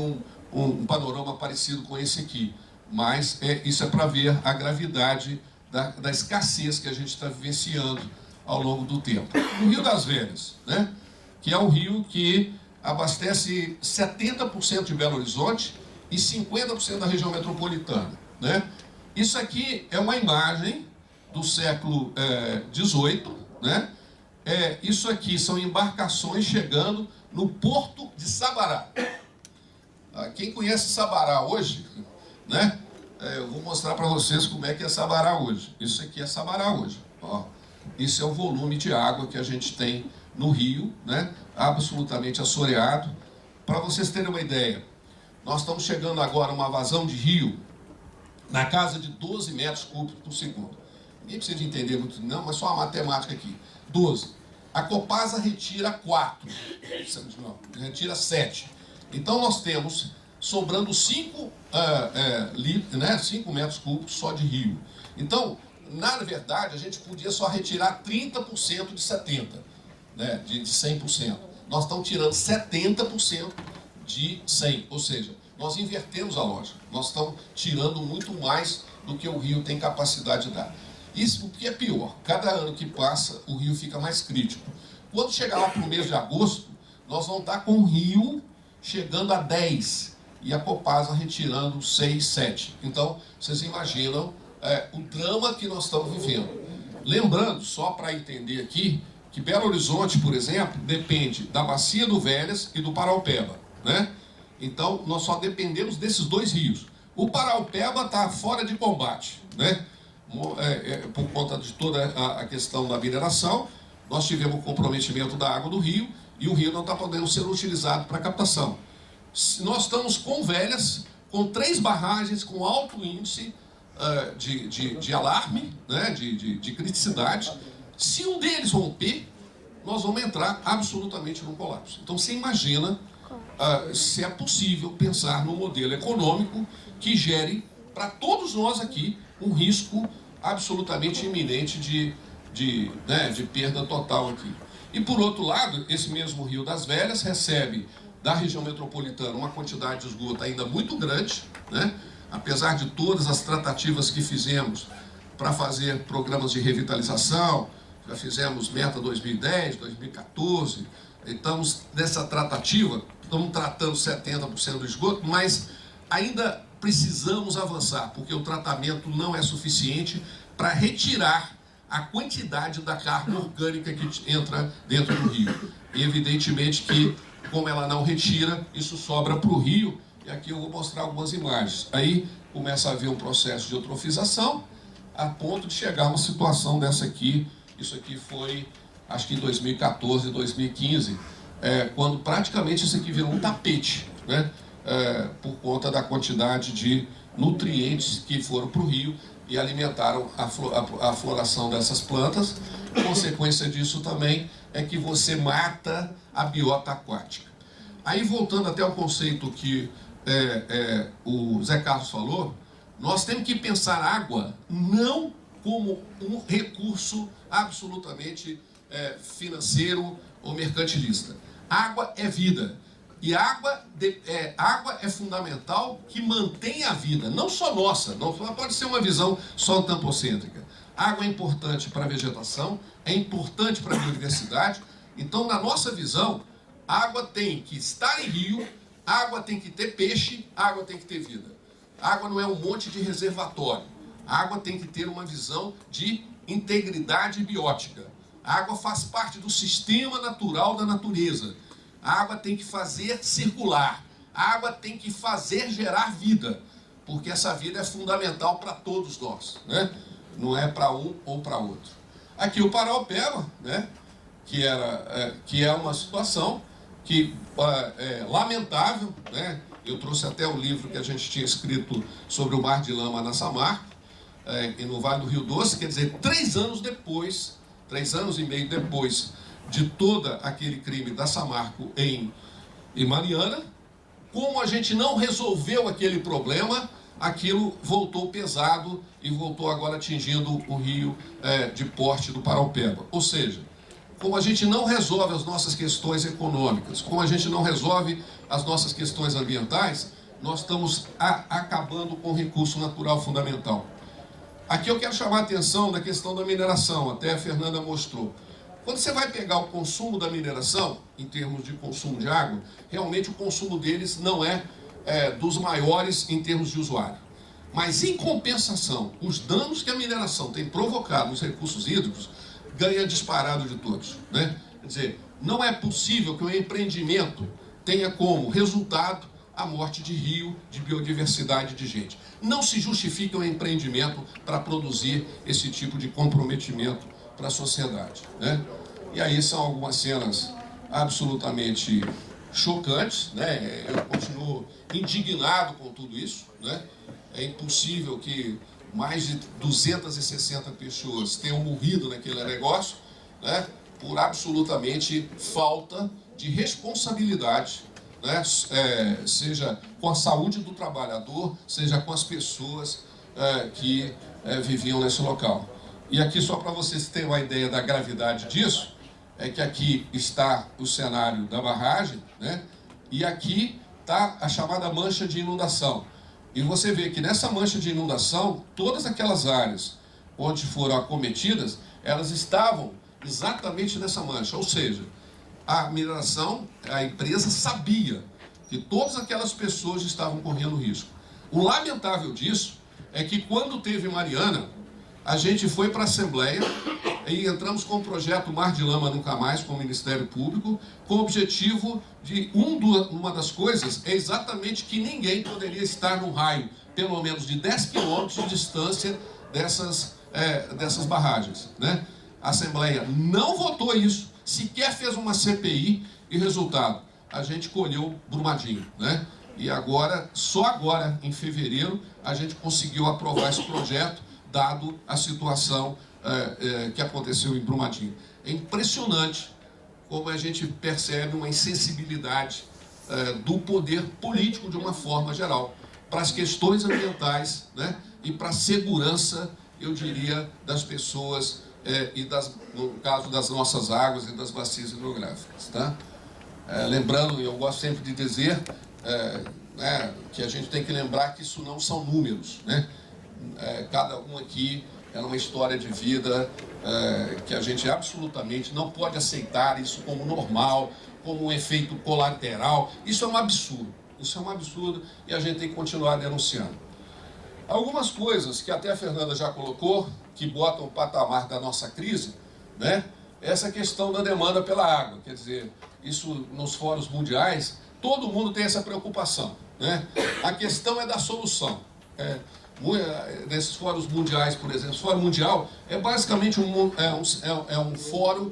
um panorama parecido com esse aqui. Mas isso é para ver a gravidade da escassez que a gente está vivenciando ao longo do tempo. O Rio das Velhas, né, que é o rio que abastece 70% de Belo Horizonte e 50% da região metropolitana. Né? Isso aqui é uma imagem do século XVIII. Né? Isso aqui são embarcações chegando no porto de Sabará. Quem conhece Sabará hoje, né? Eu vou mostrar para vocês como é que é Sabará hoje. Isso aqui é Sabará hoje. Ó, isso é o volume de água que a gente tem no rio, né? Absolutamente assoreado. Para vocês terem uma ideia, nós estamos chegando agora a uma vazão de rio na casa de 12 metros cúbicos por segundo. Ninguém precisa entender muito, não, mas só a matemática aqui. 12. A Copasa retira 4. Não, retira 7. Então nós temos sobrando 5 metros cúbicos só de rio. Então, na verdade, a gente podia só retirar 30% de 70%, né, de 100%. Nós estamos tirando 70% de 100%, ou seja, nós invertemos a lógica. Nós estamos tirando muito mais do que o rio tem capacidade de dar. Isso o que é pior, cada ano que passa, o rio fica mais crítico. Quando chegar lá para o mês de agosto, nós vamos estar com o rio chegando a 10 e a Copasa retirando 6, 7. Então, vocês imaginam o drama que nós estamos vivendo. Lembrando, só para entender aqui, que Belo Horizonte, por exemplo, depende da Bacia do Velhas e do Paraupeba. Né? Então, nós só dependemos desses dois rios. O Paraupeba está fora de combate, né? Por conta de toda a questão da mineração. Nós tivemos o comprometimento da água do rio e o rio não está podendo ser utilizado para captação. Nós estamos com Velhas, com 3 barragens com alto índice de alarme, né, de criticidade. Se um deles romper, nós vamos entrar absolutamente no colapso. Então você imagina se é possível pensar num modelo econômico que gere para todos nós aqui um risco absolutamente iminente de perda total aqui. E por outro lado, esse mesmo Rio das Velhas recebe da região metropolitana uma quantidade de esgoto ainda muito grande, né? Apesar de todas as tratativas que fizemos para fazer programas de revitalização, já fizemos Meta 2010, 2014, estamos nessa tratativa, estamos tratando 70% do esgoto, mas ainda precisamos avançar, porque o tratamento não é suficiente para retirar a quantidade da carga orgânica que entra dentro do rio. E evidentemente que, como ela não retira, isso sobra para o rio, e aqui eu vou mostrar algumas imagens. Aí começa a haver um processo de eutrofização, a ponto de chegar a uma situação dessa aqui. Isso aqui foi, acho que em 2014, 2015, quando praticamente isso aqui virou um tapete, né? Por conta da quantidade de nutrientes que foram para o rio e alimentaram a floração dessas plantas. Consequência disso também é que você mata a biota aquática. Aí, voltando até ao conceito que o Zé Carlos falou, nós temos que pensar água não como um recurso absolutamente financeiro ou mercantilista. Água é vida. E água é fundamental que mantém a vida, não só nossa, não pode ser uma visão só antropocêntrica. Água é importante para a vegetação, é importante para a biodiversidade. Então, na nossa visão, água tem que estar em rio, água tem que ter peixe, água tem que ter vida. Água não é um monte de reservatório. A água tem que ter uma visão de integridade biótica. A água faz parte do sistema natural da natureza. A água tem que fazer circular. A A água tem que fazer gerar vida, porque essa vida é fundamental para todos nós, né? Não é para um ou para outro. Aqui o Paraopeba, né? Que é uma situação que é lamentável, né? Eu trouxe até o livro que a gente tinha escrito sobre o Mar de Lama na Samarco, e no Vale do Rio Doce, quer dizer, 3 anos depois, 3 anos e meio depois de todo aquele crime da Samarco em Mariana, como a gente não resolveu aquele problema, aquilo voltou pesado e voltou agora atingindo o rio de porte do Paraopeba. Ou seja, como a gente não resolve as nossas questões econômicas, como a gente não resolve as nossas questões ambientais, nós estamos acabando com o recurso natural fundamental. Aqui eu quero chamar a atenção da questão da mineração, até a Fernanda mostrou. Quando você vai pegar o consumo da mineração, em termos de consumo de água, realmente o consumo deles não é dos maiores em termos de usuário. Mas, em compensação, os danos que a mineração tem provocado nos recursos hídricos ganha disparado de todos, né? Quer dizer, não é possível que o empreendimento tenha como resultado a morte de rio, de biodiversidade, de gente. Não se justifica um empreendimento para produzir esse tipo de comprometimento para a sociedade, né? E aí são algumas cenas absolutamente chocantes, né? Eu continuo indignado com tudo isso, né? É impossível que mais de 260 pessoas tenham morrido naquele negócio, né? Por absolutamente falta de responsabilidade, né? Seja com a saúde do trabalhador, seja com as pessoas que viviam nesse local. E aqui, só para vocês terem uma ideia da gravidade disso, é que aqui está o cenário da barragem, né? E aqui está a chamada mancha de inundação. E você vê que nessa mancha de inundação, todas aquelas áreas onde foram acometidas, elas estavam exatamente nessa mancha. Ou seja, a mineração, a empresa sabia que todas aquelas pessoas estavam correndo risco. O lamentável disso é que quando teve Mariana, a gente foi para a Assembleia e entramos com o projeto Mar de Lama Nunca Mais, com o Ministério Público, com o objetivo de, uma das coisas é exatamente que ninguém poderia estar no raio, pelo menos de 10 quilômetros de distância dessas barragens, né? A Assembleia não votou isso, sequer fez uma CPI, e resultado, a gente colheu Brumadinho, né? E agora, só agora, em fevereiro, a gente conseguiu aprovar esse projeto, dado a situação que aconteceu em Brumadinho. É impressionante como a gente percebe uma insensibilidade do poder político de uma forma geral para as questões ambientais, né? E para a segurança, eu diria, das pessoas e no caso das nossas águas e das bacias hidrográficas, tá? Lembrando, eu gosto sempre de dizer que a gente tem que lembrar que isso não são números, né? Cada um aqui é uma história de vida que a gente absolutamente não pode aceitar isso como normal, como um efeito colateral. Isso é um absurdo, e a gente tem que continuar denunciando. Algumas coisas que até a Fernanda já colocou, que botam o patamar da nossa crise, né? Essa questão da demanda pela água, quer dizer, isso nos fóruns mundiais, todo mundo tem essa preocupação, né? A questão é da solução. Nesses fóruns mundiais, por exemplo, o Fórum Mundial é basicamente um fórum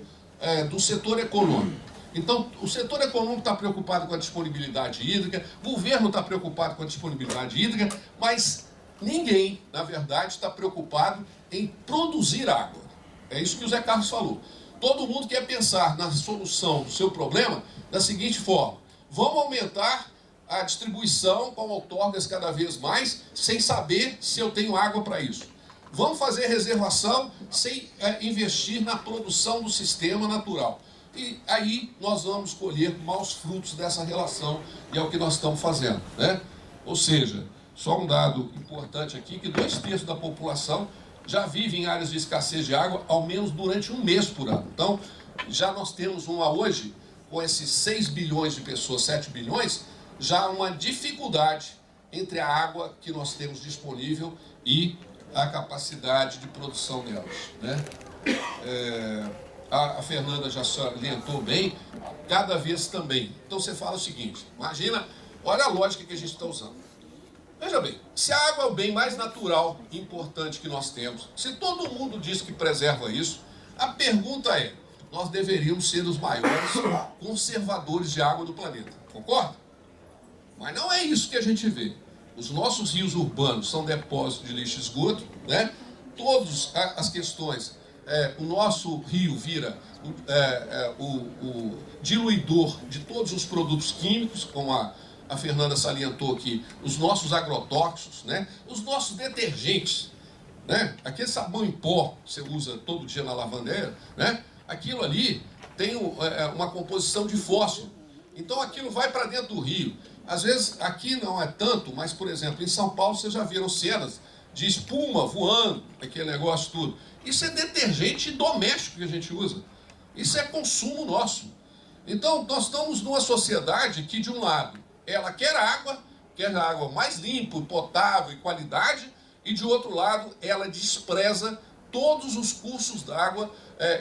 do setor econômico. Então, o setor econômico está preocupado com a disponibilidade hídrica, o governo está preocupado com a disponibilidade hídrica, mas ninguém, na verdade, está preocupado em produzir água. É isso que o Zé Carlos falou. Todo mundo quer pensar na solução do seu problema da seguinte forma: vamos aumentar a distribuição com outorgas cada vez mais, sem saber se eu tenho água para isso. Vamos fazer reservação sem investir na produção do sistema natural. E aí nós vamos colher maus frutos dessa relação, e é o que nós estamos fazendo, né? Ou seja, só um dado importante aqui, que 2/3 da população já vive em áreas de escassez de água, ao menos durante 1 mês por ano. Então, já nós temos hoje, com esses 6 bilhões de pessoas, 7 bilhões, já uma dificuldade entre a água que nós temos disponível e a capacidade de produção delas, né? A Fernanda já salientou bem, cada vez também. Então você fala o seguinte: imagina Olha a lógica que a gente está usando. Veja bem, se a água é o bem mais natural e importante que nós temos, se todo mundo diz que preserva isso, a pergunta é, nós deveríamos ser os maiores conservadores de água do planeta, concorda? Mas não é isso que a gente vê. Os nossos rios urbanos são depósitos de lixo e esgoto, né? Todas as questões, o nosso rio vira o diluidor de todos os produtos químicos, como a Fernanda salientou aqui, os nossos agrotóxicos, né? Os nossos detergentes, né? Aquele sabão em pó que você usa todo dia na lavandeira, né? Aquilo ali tem uma composição de fósforo. Então aquilo vai para dentro do rio. Às vezes aqui não é tanto, mas, por exemplo, em São Paulo vocês já viram cenas de espuma voando, aquele negócio tudo. Isso é detergente doméstico que a gente usa. Isso é consumo nosso. Então nós estamos numa sociedade que, de um lado, ela quer a água mais limpa, potável e qualidade, e de outro lado, ela despreza todos os cursos d'água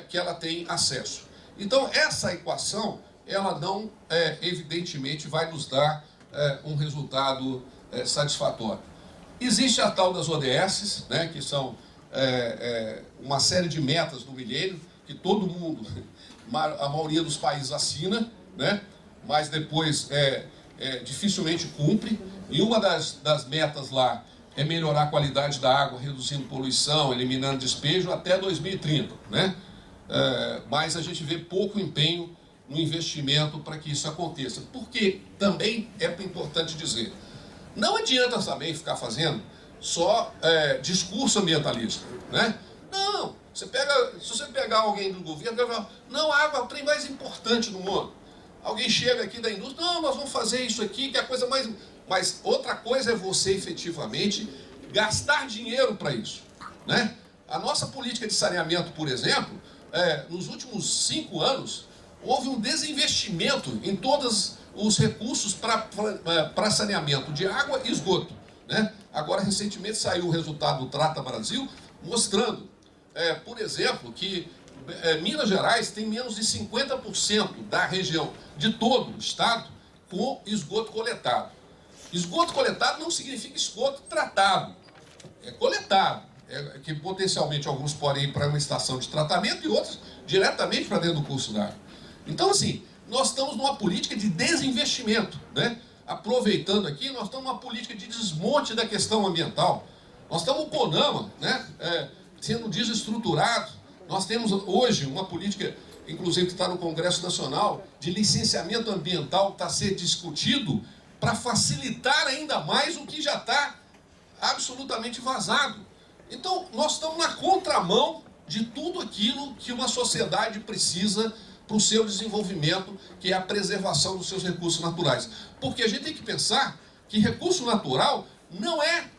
que ela tem acesso. Então, essa equação, ela não, evidentemente, vai nos dar um resultado satisfatório. Existe a tal das ODS, né, que são uma série de metas do milênio, que todo mundo, a maioria dos países assina, né, mas depois dificilmente cumpre. E uma das metas lá é melhorar a qualidade da água, reduzindo poluição, eliminando despejo até 2030, né? Mas a gente vê pouco empenho no investimento para que isso aconteça. Porque também é importante dizer, não adianta também ficar fazendo só discurso ambientalista, né? Não, se você pegar alguém do governo, vai falar, não, a água é o trem mais importante do mundo. Alguém chega aqui da indústria, não, nós vamos fazer isso aqui, que é a coisa mais... Mas outra coisa é você efetivamente gastar dinheiro para isso, né? A nossa política de saneamento, por exemplo, nos últimos 5 anos, houve um desinvestimento em todos os recursos para saneamento de água e esgoto, né? Agora, recentemente, saiu o resultado do Trata Brasil, mostrando, por exemplo, que Minas Gerais tem menos de 50% da região de todo o estado com esgoto coletado. Esgoto coletado não significa esgoto tratado, é coletado, que potencialmente alguns podem ir para uma estação de tratamento e outros diretamente para dentro do curso d'água. Então, assim, nós estamos numa política de desinvestimento, né? Aproveitando aqui, nós estamos numa política de desmonte da questão ambiental. Nós estamos o CONAMA, né? Sendo desestruturado. Nós temos hoje uma política, inclusive que está no Congresso Nacional, de licenciamento ambiental que está a ser discutido para facilitar ainda mais o que já está absolutamente vazado. Então, nós estamos na contramão de tudo aquilo que uma sociedade precisa para o seu desenvolvimento, que é a preservação dos seus recursos naturais. Porque a gente tem que pensar que recurso natural não é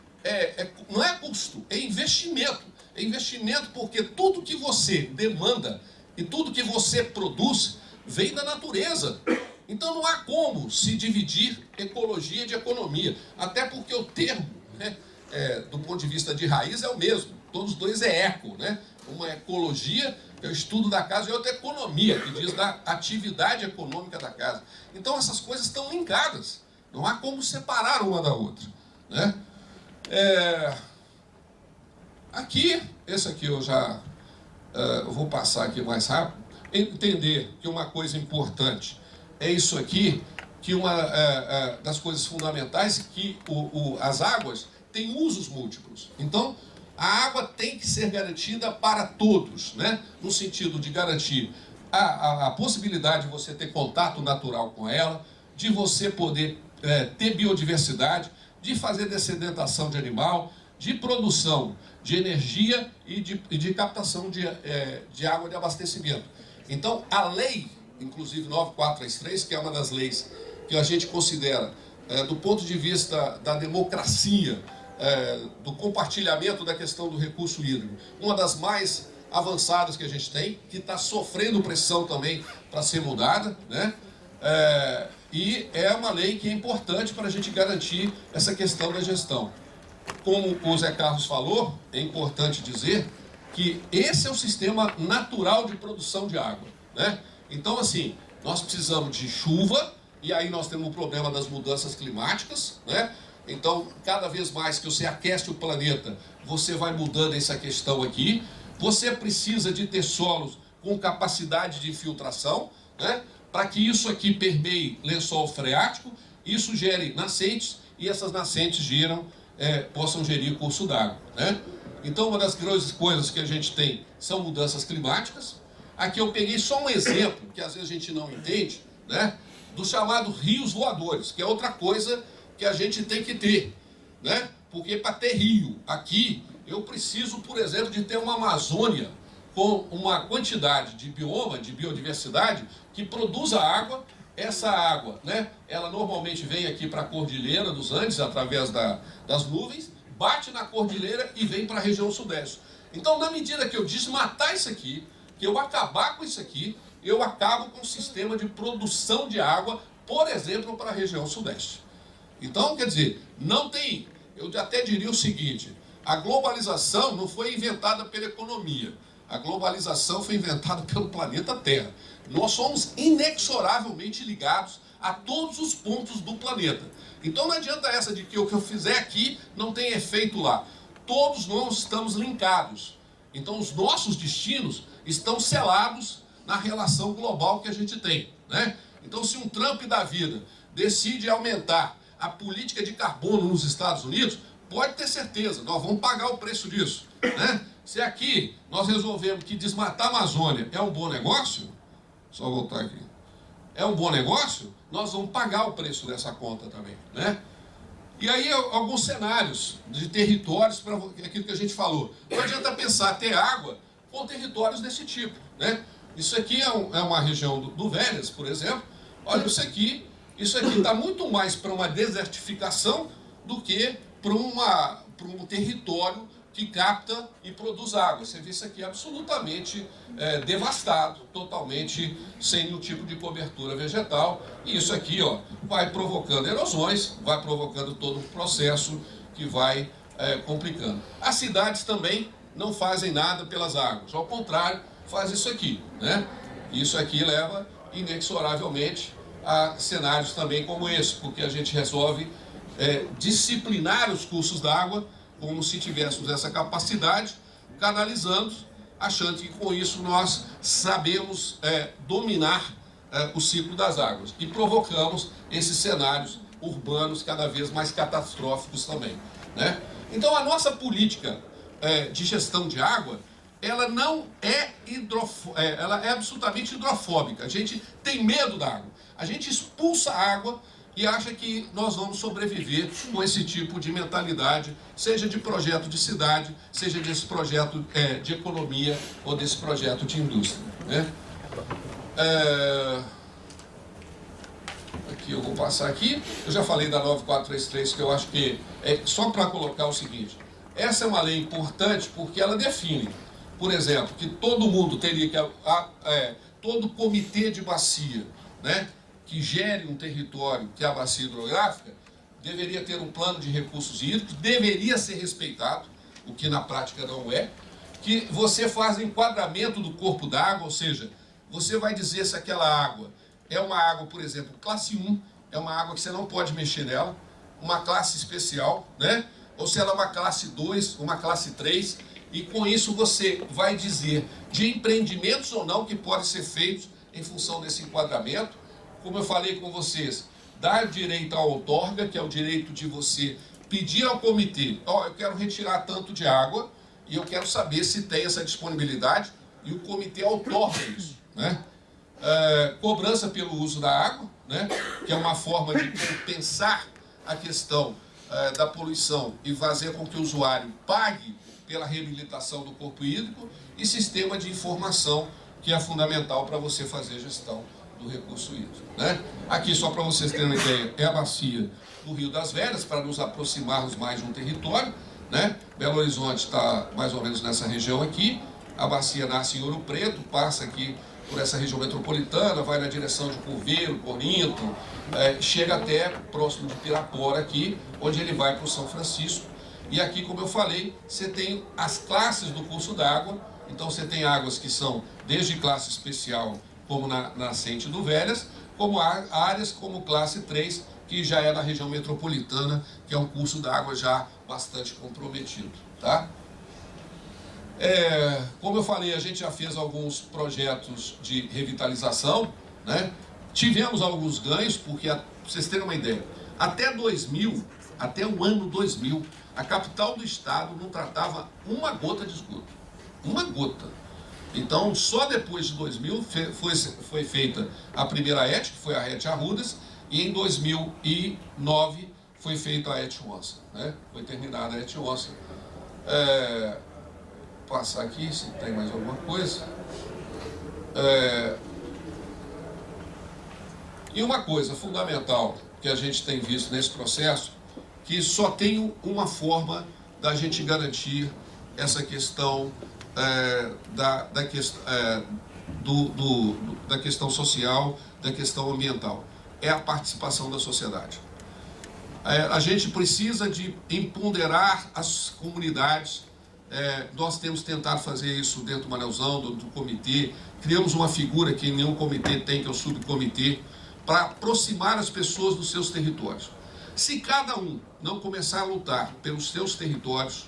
custo, é investimento. É investimento porque tudo que você demanda e tudo que você produz vem da natureza. Então não há como se dividir ecologia de economia. Até porque o termo, né, do ponto de vista de raiz, é o mesmo. Todos os dois é eco, né? Uma é ecologia, que é o estudo da casa, e outra é economia, que diz da atividade econômica da casa. Então essas coisas estão linkadas. Não há como separar uma da outra, né? Aqui, esse aqui eu já vou passar aqui mais rápido. Entender que uma coisa importante é isso aqui, que uma das coisas fundamentais é que as águas têm usos múltiplos. Então, a água tem que ser garantida para todos, né? No sentido de garantir a possibilidade de você ter contato natural com ela, de você poder ter biodiversidade, de fazer dessedentação de animal, de produção de energia e de captação de água de abastecimento. Então, a lei, inclusive 9433, que é uma das leis que a gente considera, do ponto de vista da democracia, do compartilhamento da questão do recurso hídrico, uma das mais avançadas que a gente tem, que está sofrendo pressão também para ser mudada, né? E é uma lei que é importante para a gente garantir essa questão da gestão. Como o Zé Carlos falou, é importante dizer que esse é o sistema natural de produção de água, né? Então, assim, nós precisamos de chuva, e aí nós temos o problema das mudanças climáticas, né? Então, cada vez mais que você aquece o planeta, você vai mudando essa questão aqui. Você precisa de ter solos com capacidade de infiltração, né? Para que isso aqui permeie lençol freático, isso gere nascentes, e essas nascentes possam gerir curso d'água, né? Então, uma das grandes coisas que a gente tem são mudanças climáticas. Aqui eu peguei só um exemplo, que às vezes a gente não entende, né? Do chamado rios voadores, que é outra coisa que a gente tem que ter, né? Porque para ter rio aqui, eu preciso, por exemplo, de ter uma Amazônia com uma quantidade de bioma, de biodiversidade, que produza água. Essa água, né, ela normalmente vem aqui para a Cordilheira dos Andes, através das nuvens, bate na cordilheira e vem para a região sudeste. Então, na medida que eu desmatar isso aqui, que eu acabar com isso aqui, eu acabo com o sistema de produção de água, por exemplo, para a região sudeste. Então, quer dizer, não tem, eu até diria o seguinte, a globalização não foi inventada pela economia, a globalização foi inventada pelo planeta Terra. Nós somos inexoravelmente ligados a todos os pontos do planeta. Então não adianta essa de que o que eu fizer aqui não tem efeito lá. Todos nós estamos linkados. Então os nossos destinos estão selados na relação global que a gente tem, né? Então se um Trump da vida decide aumentar a política de carbono nos Estados Unidos, pode ter certeza, nós vamos pagar o preço disso, né? Se aqui nós resolvemos que desmatar a Amazônia é um bom negócio, só voltar aqui, é um bom negócio, nós vamos pagar o preço dessa conta também, né? E aí alguns cenários de territórios para aquilo que a gente falou. Não adianta pensar ter água com territórios desse tipo, né? Isso aqui é uma região do Velhas, por exemplo. Olha, isso aqui está muito mais para uma desertificação do que para um território que capta e produz água. Você vê isso aqui absolutamente devastado, totalmente sem nenhum tipo de cobertura vegetal. E isso aqui, ó, vai provocando erosões, vai provocando todo um processo que vai complicando. As cidades também não fazem nada pelas águas, ao contrário, faz isso aqui, né? Isso aqui leva inexoravelmente a cenários também como esse, porque a gente resolve disciplinar os cursos d'água como se tivéssemos essa capacidade, canalizando, achando que com isso nós sabemos dominar o ciclo das águas e provocamos esses cenários urbanos cada vez mais catastróficos também, né? Então a nossa política de gestão de água, ela não é ela é absolutamente hidrofóbica. A gente tem medo da água, a gente expulsa a água e acha que nós vamos sobreviver com esse tipo de mentalidade, seja de projeto de cidade, seja desse projeto de economia ou desse projeto de indústria, né? Aqui eu vou passar aqui, eu já falei da 9433, que eu acho que só para colocar o seguinte, essa é uma lei importante porque ela define, por exemplo, que todo mundo teria que, todo comitê de bacia, né, que gere um território, que é a bacia hidrográfica, deveria ter um plano de recursos hídricos, deveria ser respeitado, o que na prática não é, que você faz o enquadramento do corpo d'água, ou seja, você vai dizer se aquela água é uma água, por exemplo, classe 1, é uma água que você não pode mexer nela, uma classe especial, né? Ou se ela é uma classe 2, uma classe 3, e com isso você vai dizer de empreendimentos ou não que podem ser feitos em função desse enquadramento. Como eu falei com vocês, dar direito à outorga, que é o direito de você pedir ao comitê, eu quero retirar tanto de água e eu quero saber se tem essa disponibilidade, e o comitê outorga isso, né? Cobrança pelo uso da água, né? Que é uma forma de compensar a questão da poluição e fazer com que o usuário pague pela reabilitação do corpo hídrico, e sistema de informação, que é fundamental para você fazer gestão do recurso hídrico, né? Aqui, só para vocês terem uma ideia, é a bacia do Rio das Velhas, para nos aproximarmos mais de um território, né? Belo Horizonte está mais ou menos nessa região aqui, a bacia nasce em Ouro Preto, passa aqui por essa região metropolitana, vai na direção de Curveiro, Corinto, chega até próximo de Pirapora aqui, onde ele vai para o São Francisco. E aqui, como eu falei, você tem as classes do curso d'água. Então você tem águas que são desde classe especial, como na nascente do Velhas, como áreas como classe 3, que já é na região metropolitana, que é um curso d'água já bastante comprometido, tá? Como eu falei, a gente já fez alguns projetos de revitalização, né? Tivemos alguns ganhos, porque, pra vocês terem uma ideia, até o ano 2000, a capital do estado não tratava uma gota de esgoto. Uma gota. Então, só depois de 2000 foi feita a primeira ET, que foi a ET Arrudas, e em 2009 foi feita a ET Onça, né? Foi terminada a ET Onça. Passar aqui, se tem mais alguma coisa. E uma coisa fundamental que a gente tem visto nesse processo, que só tem uma forma da gente garantir essa questão da questão social, da questão ambiental, é a participação da sociedade. A gente precisa de empoderar as comunidades. Nós temos tentado fazer isso dentro do Manelzão, do comitê. Criamos uma figura que nenhum comitê tem, que é o subcomitê, para aproximar as pessoas dos seus territórios. Se cada um não começar a lutar pelos seus territórios,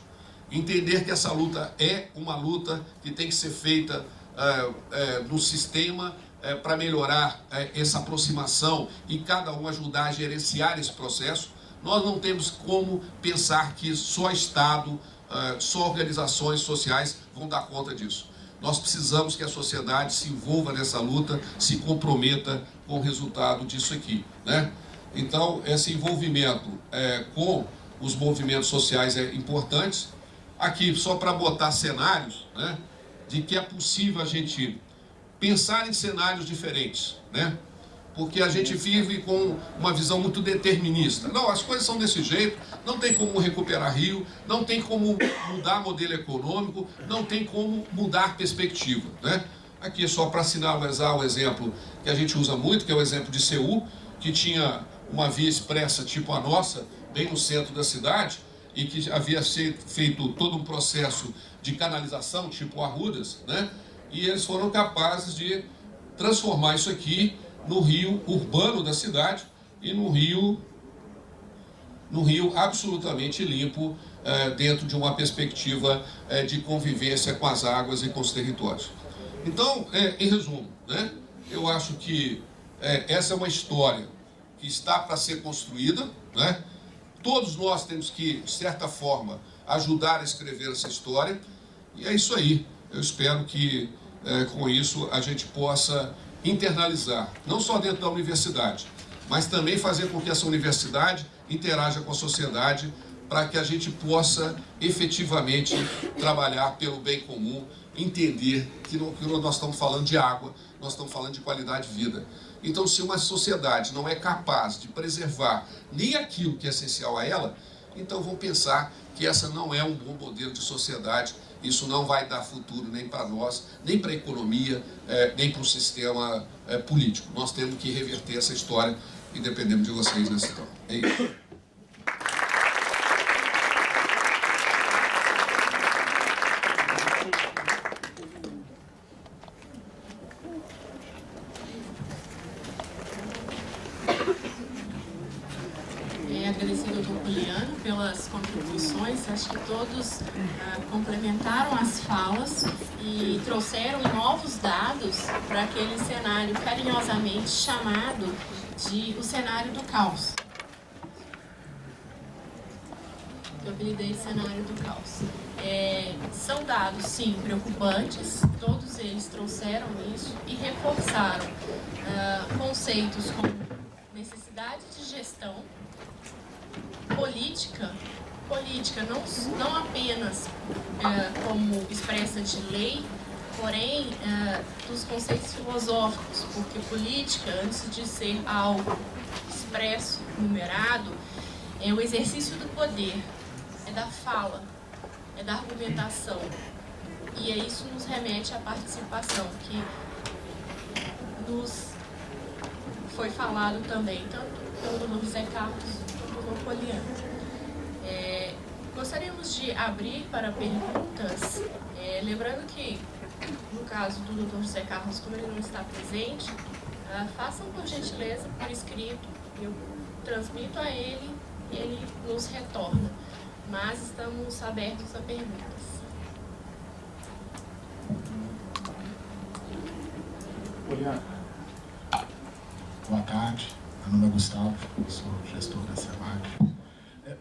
entender que essa luta é uma luta que tem que ser feita no sistema para melhorar essa aproximação e cada um ajudar a gerenciar esse processo, nós não temos como pensar que só Estado, só organizações sociais vão dar conta disso. Nós precisamos que a sociedade se envolva nessa luta, se comprometa com o resultado disso aqui, né? Então, esse envolvimento com os movimentos sociais é importante. Aqui, só para botar cenários, né, de que é possível a gente pensar em cenários diferentes, né? Porque a gente vive com uma visão muito determinista. Não, as coisas são desse jeito, não tem como recuperar Rio, não tem como mudar modelo econômico, não tem como mudar perspectiva, né? Aqui, só para sinalizar o exemplo que a gente usa muito, que é o exemplo de Seul, que tinha uma via expressa tipo a nossa, bem no centro da cidade, e que havia feito todo um processo de canalização, tipo Arrudas, né? E eles foram capazes de transformar isso aqui no rio urbano da cidade e no rio absolutamente limpo, dentro de uma perspectiva de convivência com as águas e com os territórios. Então, em resumo, né, eu acho que essa é uma história que está para ser construída, né? Todos nós temos que, de certa forma, ajudar a escrever essa história, e é isso aí. Eu espero que, com isso, a gente possa internalizar, não só dentro da universidade, mas também fazer com que essa universidade interaja com a sociedade, para que a gente possa efetivamente trabalhar pelo bem comum, entender que nós estamos falando de água, nós estamos falando de qualidade de vida. Então, se uma sociedade não é capaz de preservar nem aquilo que é essencial a ela, então vão pensar que essa não é um bom modelo de sociedade. Isso não vai dar futuro nem para nós, nem para a economia, nem para o sistema político. Nós temos que reverter essa história e dependemos de vocês nessa história. É isso. Agradecer ao Dr. Poliano pelas contribuições. Acho que todos complementaram as falas e trouxeram novos dados para aquele cenário carinhosamente chamado de o cenário do caos. Eu apelidei cenário do caos. São dados, sim, preocupantes, todos eles trouxeram isso e reforçaram conceitos como necessidade de gestão, política não apenas como expressa de lei, porém dos conceitos filosóficos, porque política, antes de ser algo expresso, numerado, é o exercício do poder, é da fala, é da argumentação, e isso nos remete à participação, que nos foi falado também, tanto pelo Dr. José Carlos quanto pelo Dr. Poliano. Gostaríamos de abrir para perguntas, lembrando que, no caso do Dr. José Carlos, como ele não está presente, façam por gentileza por escrito, eu transmito a ele e ele nos retorna. Mas estamos abertos a perguntas. Poliana, boa tarde. Meu nome é Gustavo, sou gestor da SEMAC.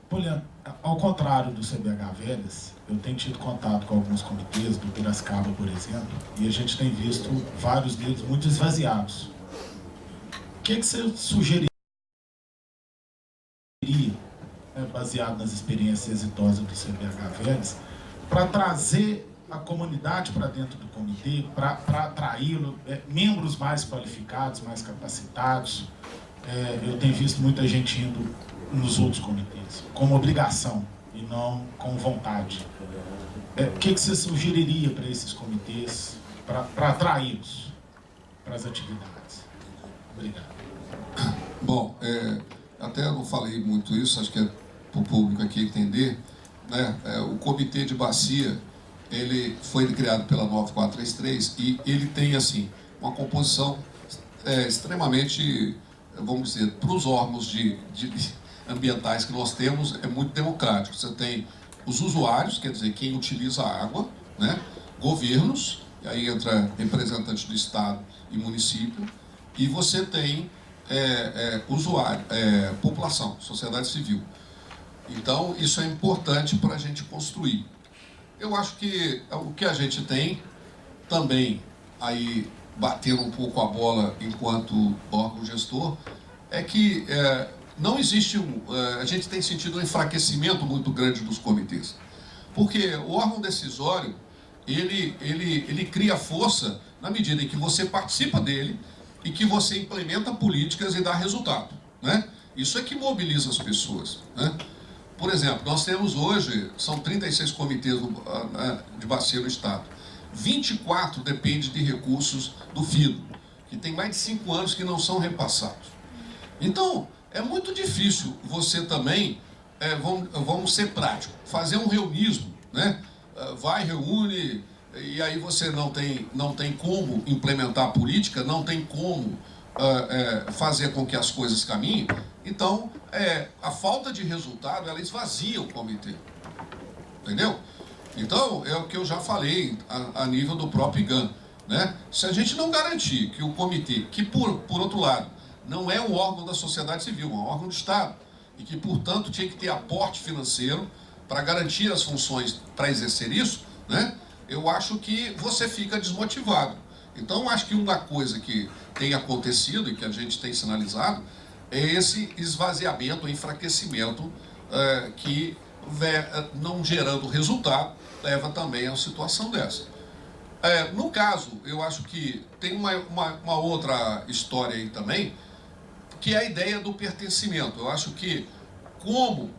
Poliana, ao contrário do CBH Velhas, eu tenho tido contato com alguns comitês, do Piracicaba, por exemplo, e a gente tem visto vários deles muito esvaziados. O que você sugeriria, baseado nas experiências exitosas do CBH Velhas, para trazer a comunidade para dentro do comitê, para atraí-lo, membros mais qualificados, mais capacitados? Eu tenho visto muita gente indo nos outros comitês, como obrigação e não com vontade. O que você sugeriria para esses comitês, para atraí-los para as atividades? Obrigado. Bom, até eu não falei muito isso, acho que é para o público aqui entender, né? O Comitê de Bacia, ele foi criado pela 9433 e ele tem, assim, uma composição extremamente, vamos dizer, para os órgãos ambientais que nós temos, é muito democrático. Você tem os usuários, quer dizer, quem utiliza a água, né? Governos, e aí entra representante do Estado e município, e você tem usuário, população, sociedade civil. Então, isso é importante para a gente construir. Eu acho que o que a gente tem também, aí batendo um pouco a bola enquanto órgão gestor, é que não existe a gente tem sentido um enfraquecimento muito grande dos comitês. Porque o órgão decisório, ele cria força na medida em que você participa dele e que você implementa políticas e dá resultado, né? Isso é que mobiliza as pessoas, né? Por exemplo, nós temos hoje, são 36 comitês de bacia no Estado. 24 dependem de recursos do FIDO, que tem mais de 5 anos que não são repassados. Então, é muito difícil você também, vamos ser práticos, fazer um reunismo, né? Vai, reúne, e aí você não tem como implementar a política, não tem como fazer com que as coisas caminhem. Então, a falta de resultado, ela esvazia o comitê. Entendeu? Então, é o que eu já falei a nível do próprio IGAN, né? Se a gente não garantir que o comitê, que por outro lado, não é um órgão da sociedade civil, é um órgão do Estado, e que, portanto, tinha que ter aporte financeiro para garantir as funções para exercer isso, né? Eu acho que você fica desmotivado. Então, acho que uma coisa que tem acontecido e que a gente tem sinalizado é esse esvaziamento, enfraquecimento que, não gerando resultado, leva também a uma situação dessa. No caso, eu acho que tem uma outra história aí também, que é a ideia do pertencimento. Eu acho que, como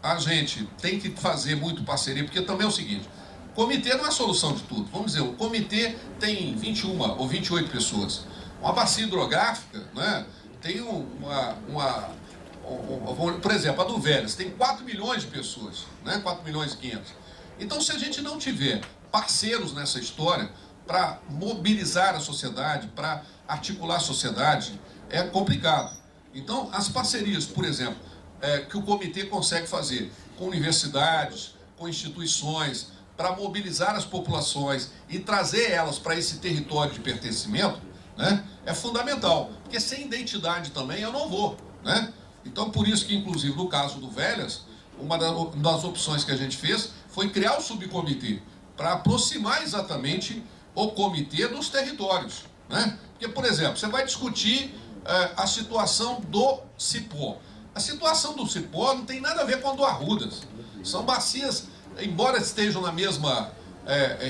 a gente tem que fazer muito parceria, porque também é o seguinte, comitê não é a solução de tudo. Vamos dizer, o comitê tem 21 ou 28 pessoas. Uma bacia hidrográfica, né, tem por exemplo, a do Velhas tem 4 milhões de pessoas, né, 4 milhões e 500. Então, se a gente não tiver parceiros nessa história para mobilizar a sociedade, para articular a sociedade, é complicado. Então, as parcerias, por exemplo, que o comitê consegue fazer com universidades, com instituições, para mobilizar as populações e trazer elas para esse território de pertencimento, né, é fundamental. Porque sem identidade também eu não vou, né? Então, por isso que, inclusive, no caso do Velhas, uma das opções que a gente fez foi criar o subcomitê, para aproximar exatamente o comitê dos territórios, né? Porque, por exemplo, você vai discutir a situação do Cipó. A situação do Cipó não tem nada a ver com a do Arrudas. São bacias, embora estejam na mesma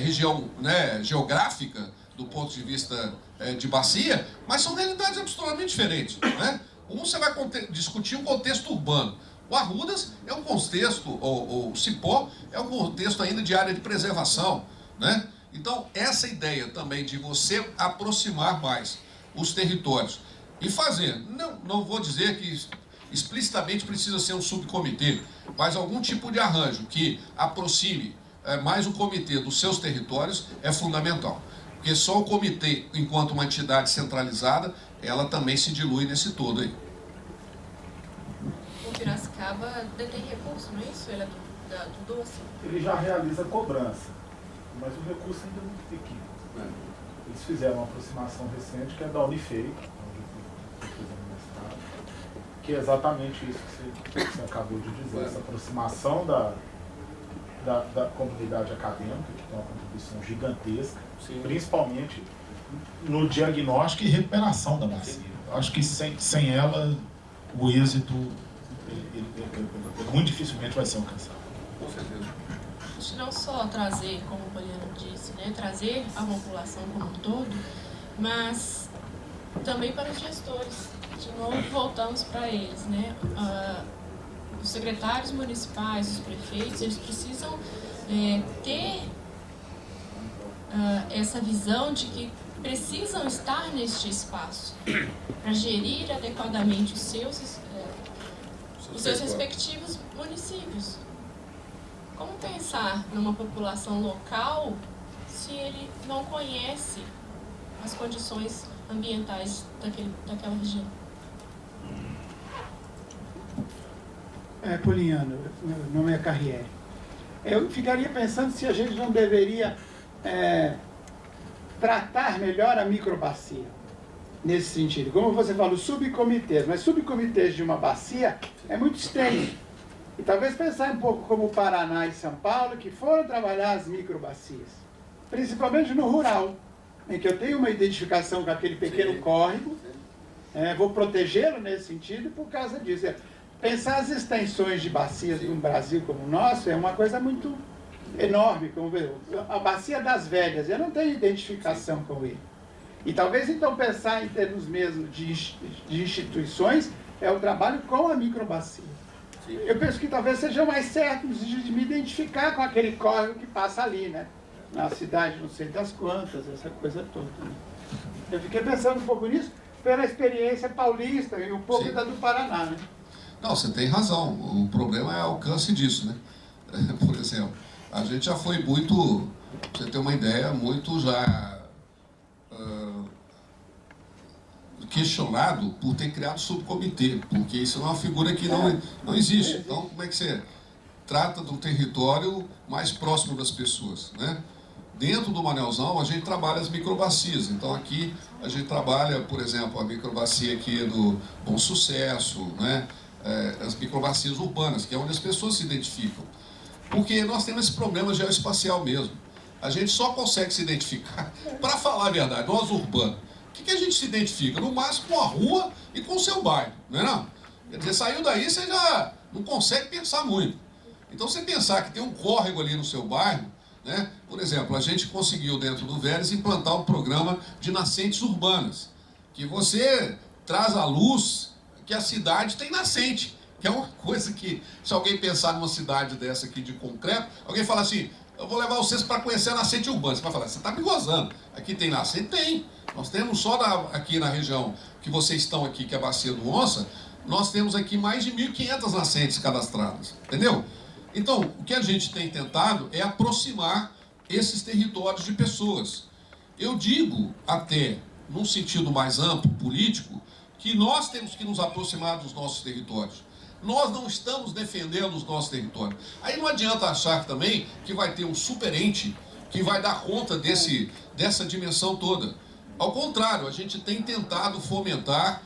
região, né, geográfica, do ponto de vista de bacia, mas são realidades absolutamente diferentes, né? Você vai discutir o contexto urbano. O Arrudas é um contexto, o Cipó é um contexto ainda de área de preservação, né? Então, essa ideia também de você aproximar mais os territórios e fazer, não vou dizer que explicitamente precisa ser um subcomitê, mas algum tipo de arranjo que aproxime mais o comitê dos seus territórios é fundamental. Porque só o comitê, enquanto uma entidade centralizada, ela também se dilui nesse todo aí. O Piracicaba detém recurso, não é isso? Ele é do doce. Ele já realiza cobrança, mas o recurso ainda é muito pequeno. Eles fizeram uma aproximação recente, que é da Unifei, onde eu fiz no mestrado, que é exatamente isso que você acabou de dizer, essa aproximação da comunidade acadêmica, que tem uma contribuição gigantesca, principalmente no diagnóstico e recuperação da bacia. Eu acho que sem ela, o êxito muito dificilmente vai ser alcançado. Com certeza. Não só trazer, como o Poliana disse, né, trazer a população como um todo, mas também para os gestores. De novo, voltamos para eles, né? Os secretários municipais, os prefeitos, eles precisam ter essa visão de que precisam estar neste espaço para gerir adequadamente os seus respectivos municípios. Como pensar numa população local se ele não conhece as condições ambientais daquela região? Poliana, meu nome é Carriere. Eu ficaria pensando se a gente não deveria tratar melhor a microbacia, nesse sentido. Como você falou, subcomitês, mas subcomitês de uma bacia é muito extenso. E talvez pensar um pouco como o Paraná e São Paulo, que foram trabalhar as microbacias, principalmente no rural, em que eu tenho uma identificação com aquele pequeno córrego, vou protegê-lo nesse sentido por causa disso. Pensar as extensões de bacias de um Brasil como o nosso é uma coisa muito enorme, como a bacia das Velhas, eu não tenho identificação com ele. E talvez então pensar em termos mesmo de instituições é o trabalho com a microbacia. Eu penso que talvez seja mais certo de me identificar com aquele córrego que passa ali, né? Na cidade, não sei das quantas, essa coisa toda. Né? Eu fiquei pensando um pouco nisso pela experiência paulista e um pouco da do Paraná, né? Não, você tem razão. O problema é o alcance disso, né? Por exemplo, a gente já foi muito, pra você ter uma ideia, muito já questionado por ter criado subcomitê, porque isso é uma figura que não existe. Então, como é que você trata do território mais próximo das pessoas, né? Dentro do Manelzão, a gente trabalha as microbacias. Então, aqui a gente trabalha, por exemplo, a microbacia aqui do Bom Sucesso, né? As microbacias urbanas, que é onde as pessoas se identificam. Porque nós temos esse problema geoespacial mesmo. A gente só consegue se identificar, para falar a verdade, nós urbanos. O que a gente se identifica? No máximo com a rua e com o seu bairro, não é não? Quer dizer, saiu daí, você já não consegue pensar muito. Então, você pensar que tem um córrego ali no seu bairro, né? Por exemplo, a gente conseguiu dentro do Vélez implantar um programa de nascentes urbanas, que você traz à luz que a cidade tem nascente, que é uma coisa que, se alguém pensar numa cidade dessa aqui de concreto, alguém fala assim, eu vou levar vocês para conhecer a nascente urbana. Você vai falar, você está me gozando. Aqui tem nascente? Tem. Nós temos só aqui na região que vocês estão aqui, que é a Bacia do Onça, nós temos aqui mais de 1.500 nascentes cadastradas. Entendeu? Então, o que a gente tem tentado é aproximar esses territórios de pessoas. Eu digo até, num sentido mais amplo, político, que nós temos que nos aproximar dos nossos territórios. Nós não estamos defendendo os nossos territórios. Aí não adianta achar também que vai ter um superente que vai dar conta dessa dimensão toda. Ao contrário, a gente tem tentado fomentar,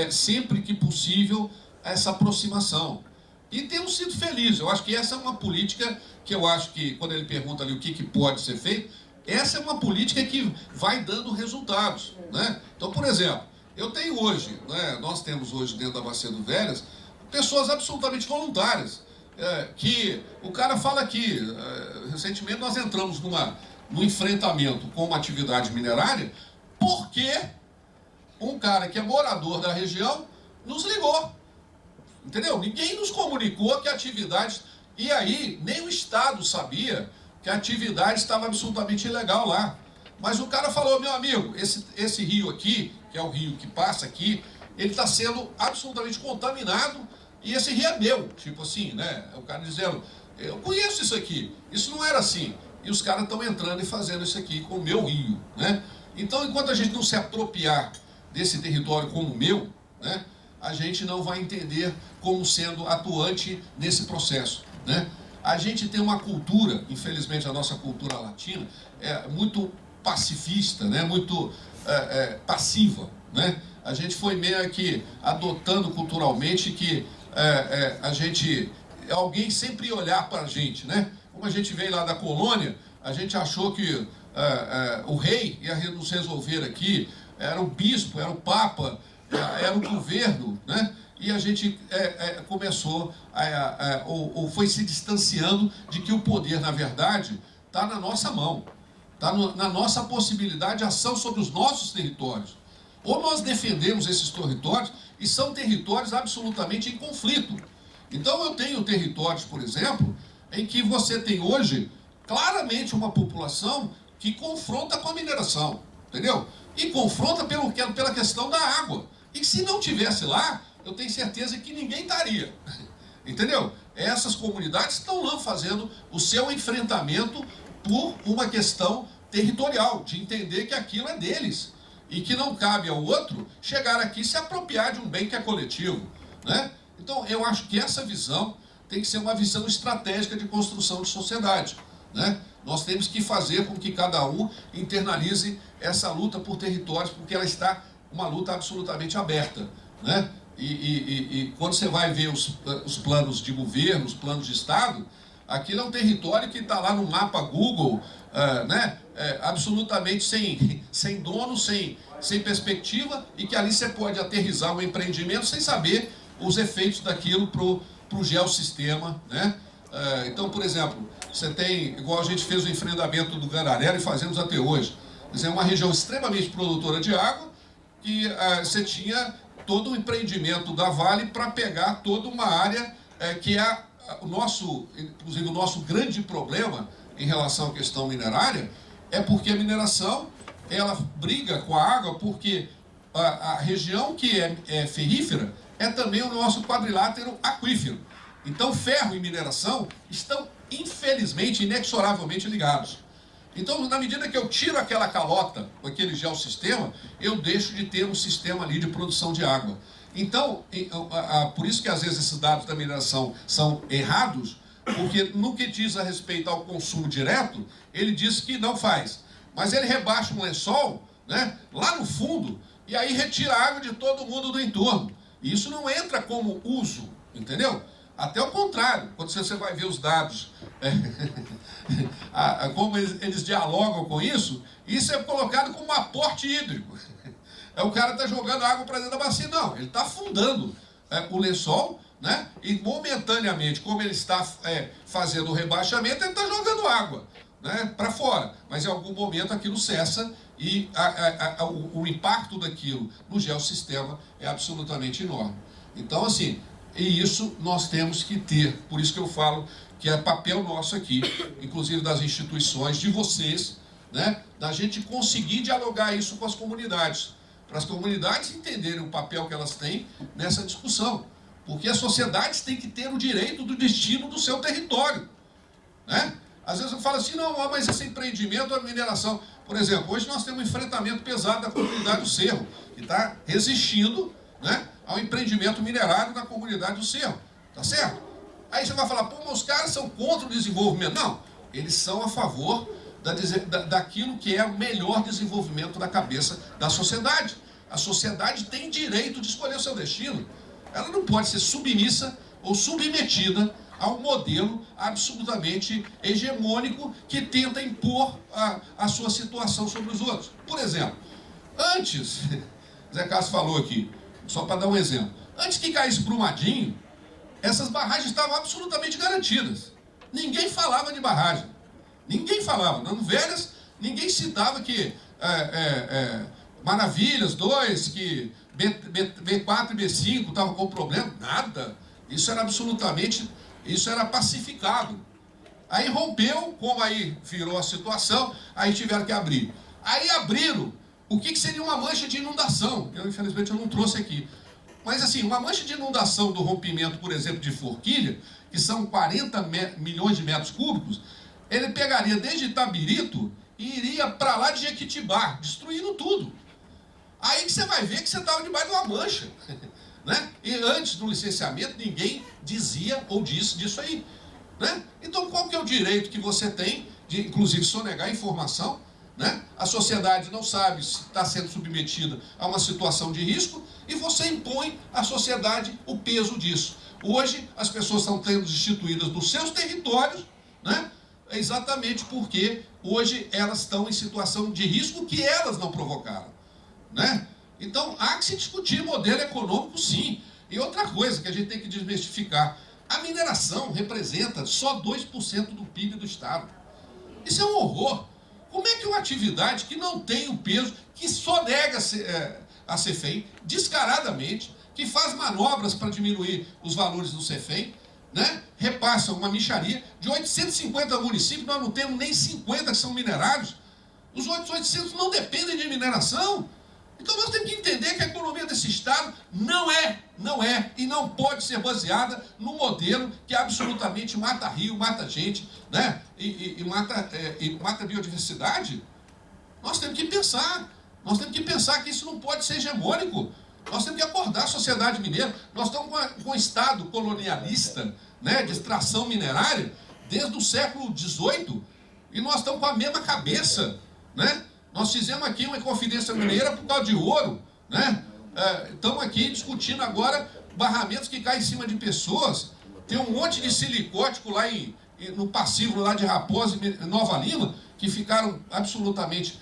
sempre que possível, essa aproximação. E temos sido felizes. Eu acho que essa é uma política que eu acho que, quando ele pergunta ali o que pode ser feito, essa é uma política que vai dando resultados, né? Então, por exemplo, eu tenho hoje, né, nós temos hoje dentro da Bacia do Velhas, pessoas absolutamente voluntárias, que o cara fala aqui, recentemente nós entramos num enfrentamento com uma atividade minerária, porque um cara que é morador da região nos ligou, entendeu? Ninguém nos comunicou que a atividade, e aí nem o Estado sabia que a atividade estava absolutamente ilegal lá. Mas o cara falou, meu amigo, esse rio aqui, que é o rio que passa aqui, ele está sendo absolutamente contaminado e esse rio é meu. Tipo assim, né? O cara dizendo, eu conheço isso aqui, isso não era assim. E os caras estão entrando e fazendo isso aqui com o meu rio, né? Então, enquanto a gente não se apropriar desse território como o meu, né, a gente não vai entender como sendo atuante nesse processo, né? A gente tem uma cultura, infelizmente a nossa cultura latina, é muito pacifista, né? Muito passiva, né? A gente foi meio que adotando culturalmente que alguém sempre ia olhar para a gente, né? Como a gente veio lá da colônia, a gente achou que o rei ia nos resolver aqui, era o bispo, era o papa, era o governo, né? E a gente começou, ou foi se distanciando de que o poder, na verdade, está na nossa mão, está na nossa possibilidade de ação sobre os nossos territórios. Ou nós defendemos esses territórios, e são territórios absolutamente em conflito. Então eu tenho territórios, por exemplo, em que você tem hoje claramente uma população que confronta com a mineração, entendeu? E confronta pela questão da água. E se não tivesse lá, eu tenho certeza que ninguém estaria, entendeu? Essas comunidades estão lá fazendo o seu enfrentamento por uma questão territorial, de entender que aquilo é deles e que não cabe ao outro chegar aqui e se apropriar de um bem que é coletivo, né? Então, eu acho que essa visão tem que ser uma visão estratégica de construção de sociedade, né? Nós temos que fazer com que cada um internalize essa luta por territórios, porque ela está uma luta absolutamente aberta, né? E quando você vai ver os planos de governo, os planos de Estado, aquilo é um território que está lá no mapa Google, né? Absolutamente sem dono, sem perspectiva, e que ali você pode aterrissar um empreendimento sem saber os efeitos daquilo para o geossistema, né? Então, por exemplo, você tem, igual a gente fez o enfrentamento do Gandarela e fazemos até hoje, é uma região extremamente produtora de água, que você tinha todo o empreendimento da Vale para pegar toda uma área que é inclusive o nosso grande problema em relação à questão minerária, é porque a mineração, ela briga com a água, porque a região que é ferrífera é também o nosso quadrilátero aquífero. Então, ferro e mineração estão, infelizmente, inexoravelmente ligados. Então, na medida que eu tiro aquela calota, aquele geossistema, eu deixo de ter um sistema ali de produção de água. Então, por isso que às vezes esses dados da mineração são errados, porque no que diz a respeito ao consumo direto, ele diz que não faz. Mas ele rebaixa um lençol, né, lá no fundo, e aí retira a água de todo mundo do entorno. E isso não entra como uso, entendeu? Até o contrário, quando você vai ver os dados, como eles dialogam com isso é colocado como um aporte hídrico. O cara está jogando água para dentro da bacia. Não, ele está afundando o lençol, né? E momentaneamente, como ele está fazendo o rebaixamento, ele está jogando água, né, para fora. Mas em algum momento aquilo cessa e o impacto daquilo no geossistema é absolutamente enorme. Então, assim, e isso nós temos que ter. Por isso que eu falo que é papel nosso aqui, inclusive das instituições, de vocês, né, da gente conseguir dialogar isso com as comunidades, para as comunidades entenderem o papel que elas têm nessa discussão. Porque as sociedades têm que ter o direito do destino do seu território, né? Às vezes eu falo assim, não, mas esse empreendimento, a mineração... Por exemplo, hoje nós temos um enfrentamento pesado da comunidade do Cerro, que está resistindo, né, ao empreendimento minerário da comunidade do Cerro, tá certo? Aí você vai falar, pô, mas os caras são contra o desenvolvimento. Não, eles são a favor daquilo que é o melhor desenvolvimento da cabeça da sociedade. A sociedade tem direito de escolher o seu destino. Ela não pode ser submissa ou submetida a um modelo absolutamente hegemônico que tenta impor a sua situação sobre os outros. Por exemplo, antes, Zé Cássio falou aqui, só para dar um exemplo, antes que caísse Brumadinho, essas barragens estavam absolutamente garantidas. Ninguém falava de barragem. Ninguém falava. Nas novelas, ninguém citava que Maravilhas 2, que B4 e B5 estavam com problema. Nada. Isso era absolutamente... Isso era pacificado. Aí rompeu, como aí virou a situação, aí tiveram que abrir. Aí abriram. O que seria uma mancha de inundação? Infelizmente, eu não trouxe aqui. Mas, assim, uma mancha de inundação do rompimento, por exemplo, de Forquilha, que são 40 milhões de metros cúbicos, ele pegaria desde Itabirito e iria para lá de Jequitibá, destruindo tudo. Aí que você vai ver que você estava debaixo de uma mancha. Né? E antes do licenciamento, ninguém dizia ou disse disso aí. Né? Então, qual que é o direito que você tem de, inclusive, sonegar informação? Né? A sociedade não sabe se está sendo submetida a uma situação de risco e você impõe à sociedade o peso disso. Hoje, as pessoas estão sendo destituídas dos seus territórios, né? Exatamente porque hoje elas estão em situação de risco que elas não provocaram. Né? Então, há que se discutir modelo econômico, sim. E outra coisa que a gente tem que desmistificar, a mineração representa só 2% do PIB do Estado. Isso é um horror. Como é que uma atividade que não tem o peso, que só nega a CEFEM, descaradamente, que faz manobras para diminuir os valores do CEFEM, né, repassa uma mixaria de 850 municípios, nós não temos nem 50 que são minerados. Os 800 não dependem de mineração. Então nós temos que entender que a economia desse Estado não é e não pode ser baseada num modelo que absolutamente mata rio, mata gente, né? e mata biodiversidade. Nós temos que pensar que isso não pode ser hegemônico. Nós temos que acordar a sociedade mineira. Nós estamos com um Estado colonialista, né, de extração minerária desde o século XVIII e nós estamos com a mesma cabeça, né? Nós fizemos aqui uma Inconfidência Mineira por causa de ouro, né? Estamos aqui discutindo agora barramentos que caem em cima de pessoas. Tem um monte de silicótico lá no passivo lá de Raposa e Nova Lima, que ficaram absolutamente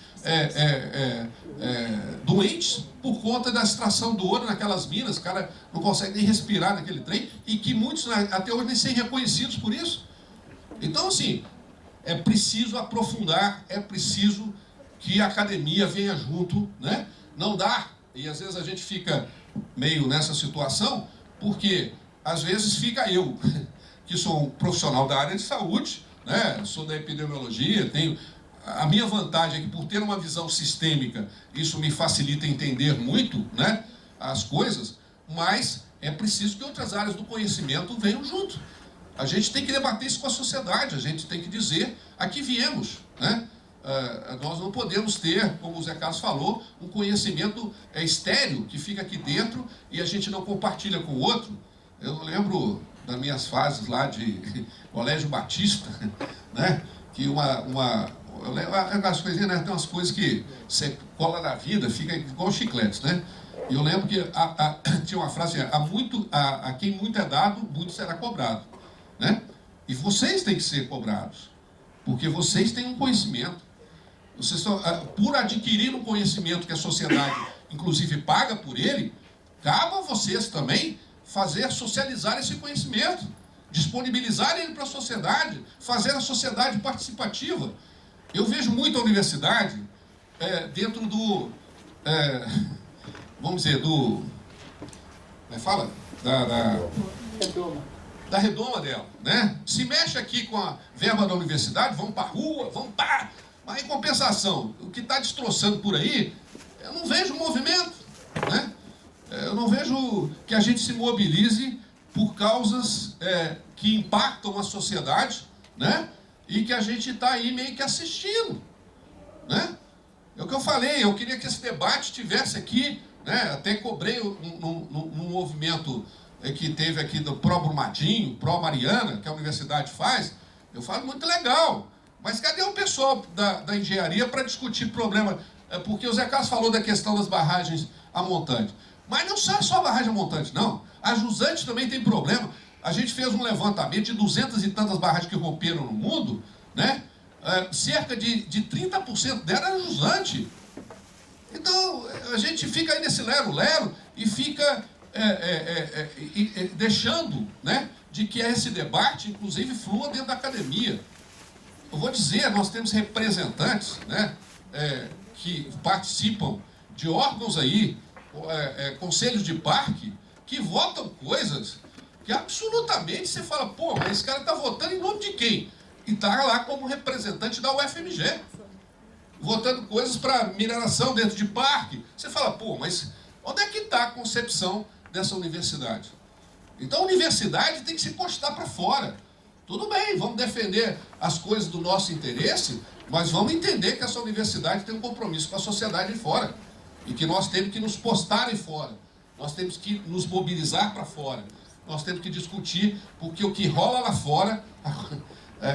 doentes por conta da extração do ouro naquelas minas. O cara não consegue nem respirar naquele trem, e que muitos até hoje nem são reconhecidos por isso. Então, assim, é preciso aprofundar, é preciso que a academia venha junto, né? Não dá, e às vezes a gente fica meio nessa situação, porque às vezes fica eu, que sou um profissional da área de saúde, né? Sou da epidemiologia, tenho... A minha vantagem é que, por ter uma visão sistêmica, isso me facilita entender muito, né, as coisas, mas é preciso que outras áreas do conhecimento venham junto. A gente tem que debater isso com a sociedade, a gente tem que dizer a que viemos, né? Nós não podemos ter, como o Zé Carlos falou, um conhecimento estéril que fica aqui dentro e a gente não compartilha com o outro. Eu lembro das minhas fases lá de Colégio Batista, né, que as coisinhas, né, tem umas coisas que você cola na vida, fica igual chicletes, né? E eu lembro que tinha uma frase, a quem muito é dado, muito será cobrado, né? E vocês têm que ser cobrados, porque vocês têm um conhecimento. Vocês estão, por adquirir um conhecimento que a sociedade, inclusive, paga por ele, cabe a vocês também socializar esse conhecimento, disponibilizar ele para a sociedade, fazer a sociedade participativa. Eu vejo muito a universidade dentro do, vamos dizer, do... Fala? Da redoma dela, né? Se mexe aqui com a verba da universidade, vamos para a rua, vamos para... Mas, em compensação, o que está destroçando por aí, eu não vejo movimento, né? Eu não vejo que a gente se mobilize por causas que impactam a sociedade, né? E que a gente está aí meio que assistindo, né? É o que eu falei, eu queria que esse debate tivesse aqui, né? Até cobrei num movimento que teve aqui do Pró-Brumadinho, Pró-Mariana, que a universidade faz. Eu falo, muito legal, mas cadê o pessoal da engenharia para discutir problema? Porque o Zé Carlos falou da questão das barragens a montante. Mas não só a barragem a montante, não. A jusante também tem problema. A gente fez um levantamento de 200 e tantas barragens que romperam no mundo, né? Cerca de 30% dela era jusante. Então, a gente fica aí nesse lero-lero e fica deixando, né, de que esse debate, inclusive, flua dentro da academia. Eu vou dizer, nós temos representantes, né, que participam de órgãos aí, conselhos de parque, que votam coisas que absolutamente você fala, pô, mas esse cara está votando em nome de quem? E está lá como representante da UFMG, votando coisas para mineração dentro de parque. Você fala, pô, mas onde é que está a concepção dessa universidade? Então a universidade tem que se postar para fora. Tudo bem, vamos defender as coisas do nosso interesse, mas vamos entender que essa universidade tem um compromisso com a sociedade de fora. e que nós temos que nos postar aí fora, nós temos que nos mobilizar para fora, nós temos que discutir, porque o que rola lá fora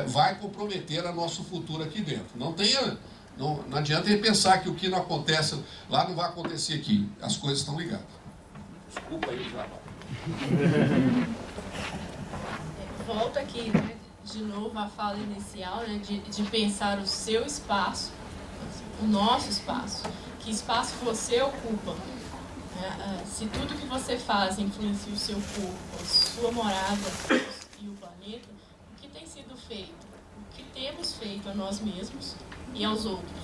vai comprometer o nosso futuro aqui dentro. Não adianta ele pensar que o que não acontece lá não vai acontecer aqui. As coisas estão ligadas. Desculpa aí, já. Volta aqui, né, de novo a fala inicial, né, de pensar o seu espaço, o nosso espaço. Que espaço você ocupa? Se tudo que você faz influencia o seu corpo, a sua morada e o planeta, o que tem sido feito? O que temos feito a nós mesmos e aos outros,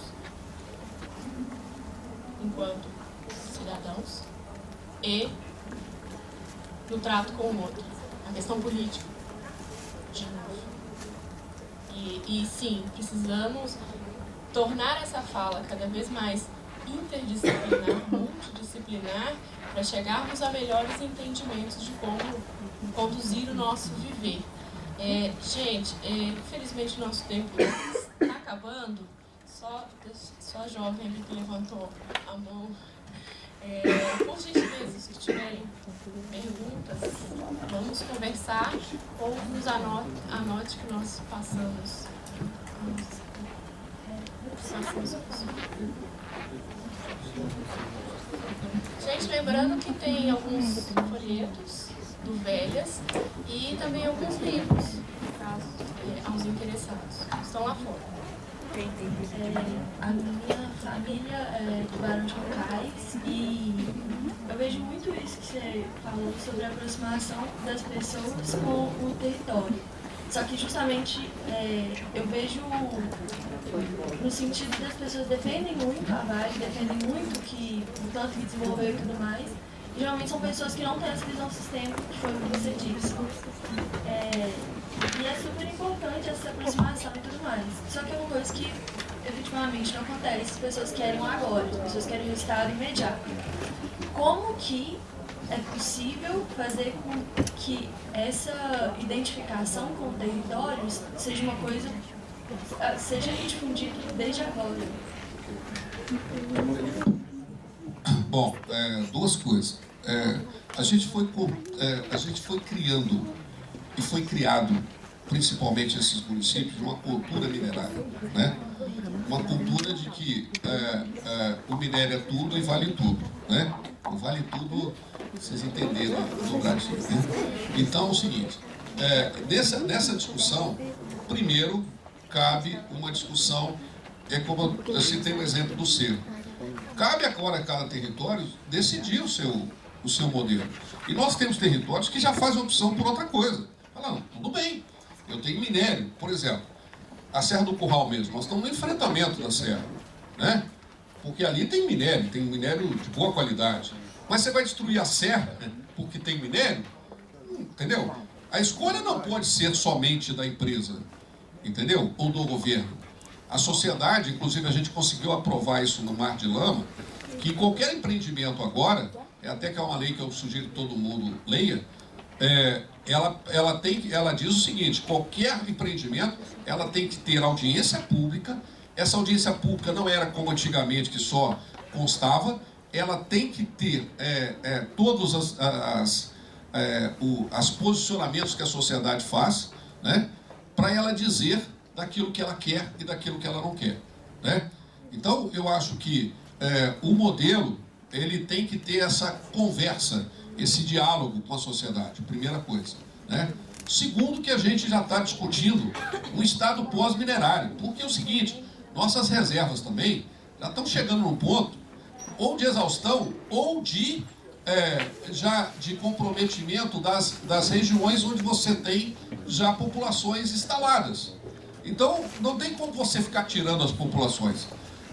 enquanto cidadãos, e no trato com o outro, a questão política, de novo. E sim, precisamos tornar essa fala cada vez mais interdisciplinar, multidisciplinar, para chegarmos a melhores entendimentos de como conduzir o nosso viver. Gente, infelizmente o nosso tempo está acabando. Só a jovem ali que levantou a mão. Por gentileza, se tiverem perguntas, vamos conversar ou nos anote que nós passamos. Gente, lembrando que tem alguns folhetos do Velhas e também alguns livros, caso aos interessados. Estão lá fora. A minha família é do Barão de Cocais e eu vejo muito isso que você falou sobre a aproximação das pessoas com o território. Só que justamente eu vejo no sentido das pessoas defendem muito a Vale, defendem muito o tanto que desenvolveu e tudo mais. E geralmente são pessoas que não têm essa visão sistêmica, que foi o que você disse. E é super importante essa aproximação e tudo mais. Só que é uma coisa que efetivamente não acontece. As pessoas querem o agora, as pessoas querem o resultado imediato. Como que é possível fazer com que essa identificação com territórios seja uma coisa, seja difundida desde agora? Bom, duas coisas. A gente foi criando e foi criado, principalmente esses municípios, uma cultura minerária, né? Uma cultura de que o minério é tudo e vale tudo, né? O vale tudo, vocês entenderam no Brasil, né? Então, é o seguinte, nessa discussão, primeiro, cabe uma discussão, como eu citei o exemplo do cerco. Cabe agora a cada território decidir o seu modelo. E nós temos territórios que já fazem opção por outra coisa. Falam, tudo bem, eu tenho minério, por exemplo, a Serra do Curral mesmo, nós estamos no enfrentamento da serra, né? Porque ali tem minério de boa qualidade. Mas você vai destruir a serra porque tem minério? Entendeu? A escolha não pode ser somente da empresa, entendeu? Ou do governo. A sociedade, inclusive a gente conseguiu aprovar isso no Mar de Lama, que qualquer empreendimento agora, até que é uma lei que eu sugiro que todo mundo leia, ela diz o seguinte, qualquer empreendimento, ela tem que ter audiência pública. Essa audiência pública não era como antigamente, que só constava, ela tem que ter todos os posicionamentos que a sociedade faz, né, para ela dizer daquilo que ela quer e daquilo que ela não quer, né? Então, eu acho que o modelo, ele tem que ter essa conversa, esse diálogo com a sociedade, primeira coisa, né? Segundo, que a gente já está discutindo um estado pós-minerário, porque é o seguinte, nossas reservas também já estão chegando num ponto ou de exaustão ou de comprometimento das regiões onde você tem já populações instaladas. Então, não tem como você ficar tirando as populações.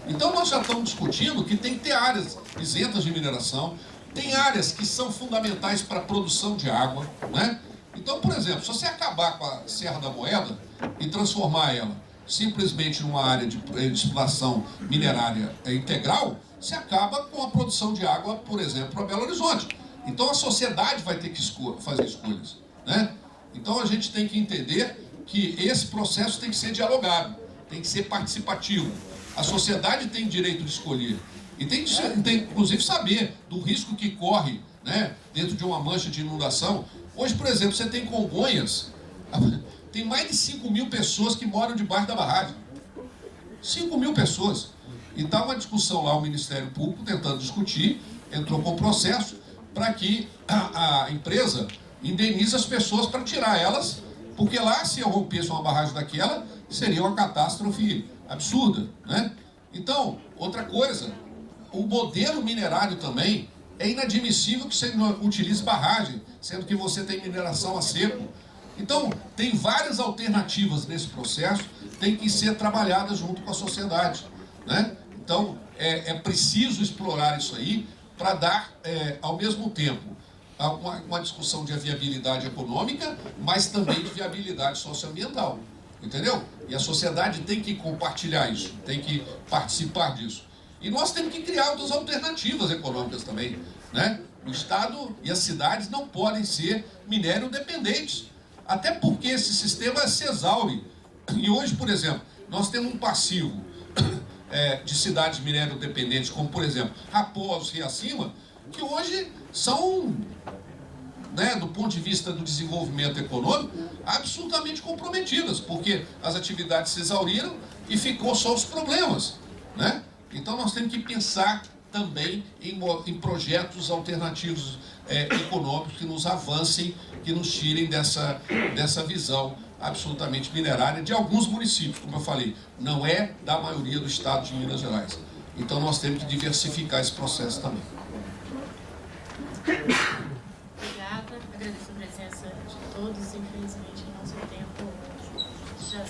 Então, nós já estamos discutindo que tem que ter áreas isentas de mineração, tem áreas que são fundamentais para a produção de água, né? Então, por exemplo, se você acabar com a Serra da Moeda e transformar ela simplesmente numa área de exploração minerária integral, você acaba com a produção de água, por exemplo, para Belo Horizonte. Então, a sociedade vai ter que fazer escolhas, né? Então, a gente tem que entender que esse processo tem que ser dialogado, tem que ser participativo. A sociedade tem direito de escolher. E tem que inclusive saber do risco que corre, né, dentro de uma mancha de inundação. Hoje, por exemplo, você tem Congonhas, tem mais de 5 mil pessoas que moram debaixo da barragem. 5 mil pessoas. E está uma discussão lá, o Ministério Público tentando discutir, entrou com processo para que a empresa indenize as pessoas para tirar elas, porque lá, se rompesse uma barragem daquela, seria uma catástrofe absurda, né? Então, outra coisa, o modelo minerário também é inadmissível que você não utilize barragem, sendo que você tem mineração a seco. Então, tem várias alternativas nesse processo, tem que ser trabalhadas junto com a sociedade, né? Então, é preciso explorar isso aí para dar, ao mesmo tempo, uma discussão de viabilidade econômica, mas também de viabilidade socioambiental, entendeu? E a sociedade tem que compartilhar isso, tem que participar disso. E nós temos que criar outras alternativas econômicas também, né? O Estado e as cidades não podem ser minério dependentes, até porque esse sistema se exaure. E hoje, por exemplo, nós temos um passivo de cidades minério dependentes, como por exemplo Raposos e Acima, que hoje são, né, do ponto de vista do desenvolvimento econômico, absolutamente comprometidas, porque as atividades se exauriram e ficou só os problemas, né? Então nós temos que pensar também em projetos alternativos econômicos que nos avancem, que nos tirem dessa visão absolutamente minerária de alguns municípios, como eu falei, não é da maioria do estado de Minas Gerais. Então nós temos que diversificar esse processo também. Obrigada, agradeço a presença de todos, infelizmente o nosso tempo já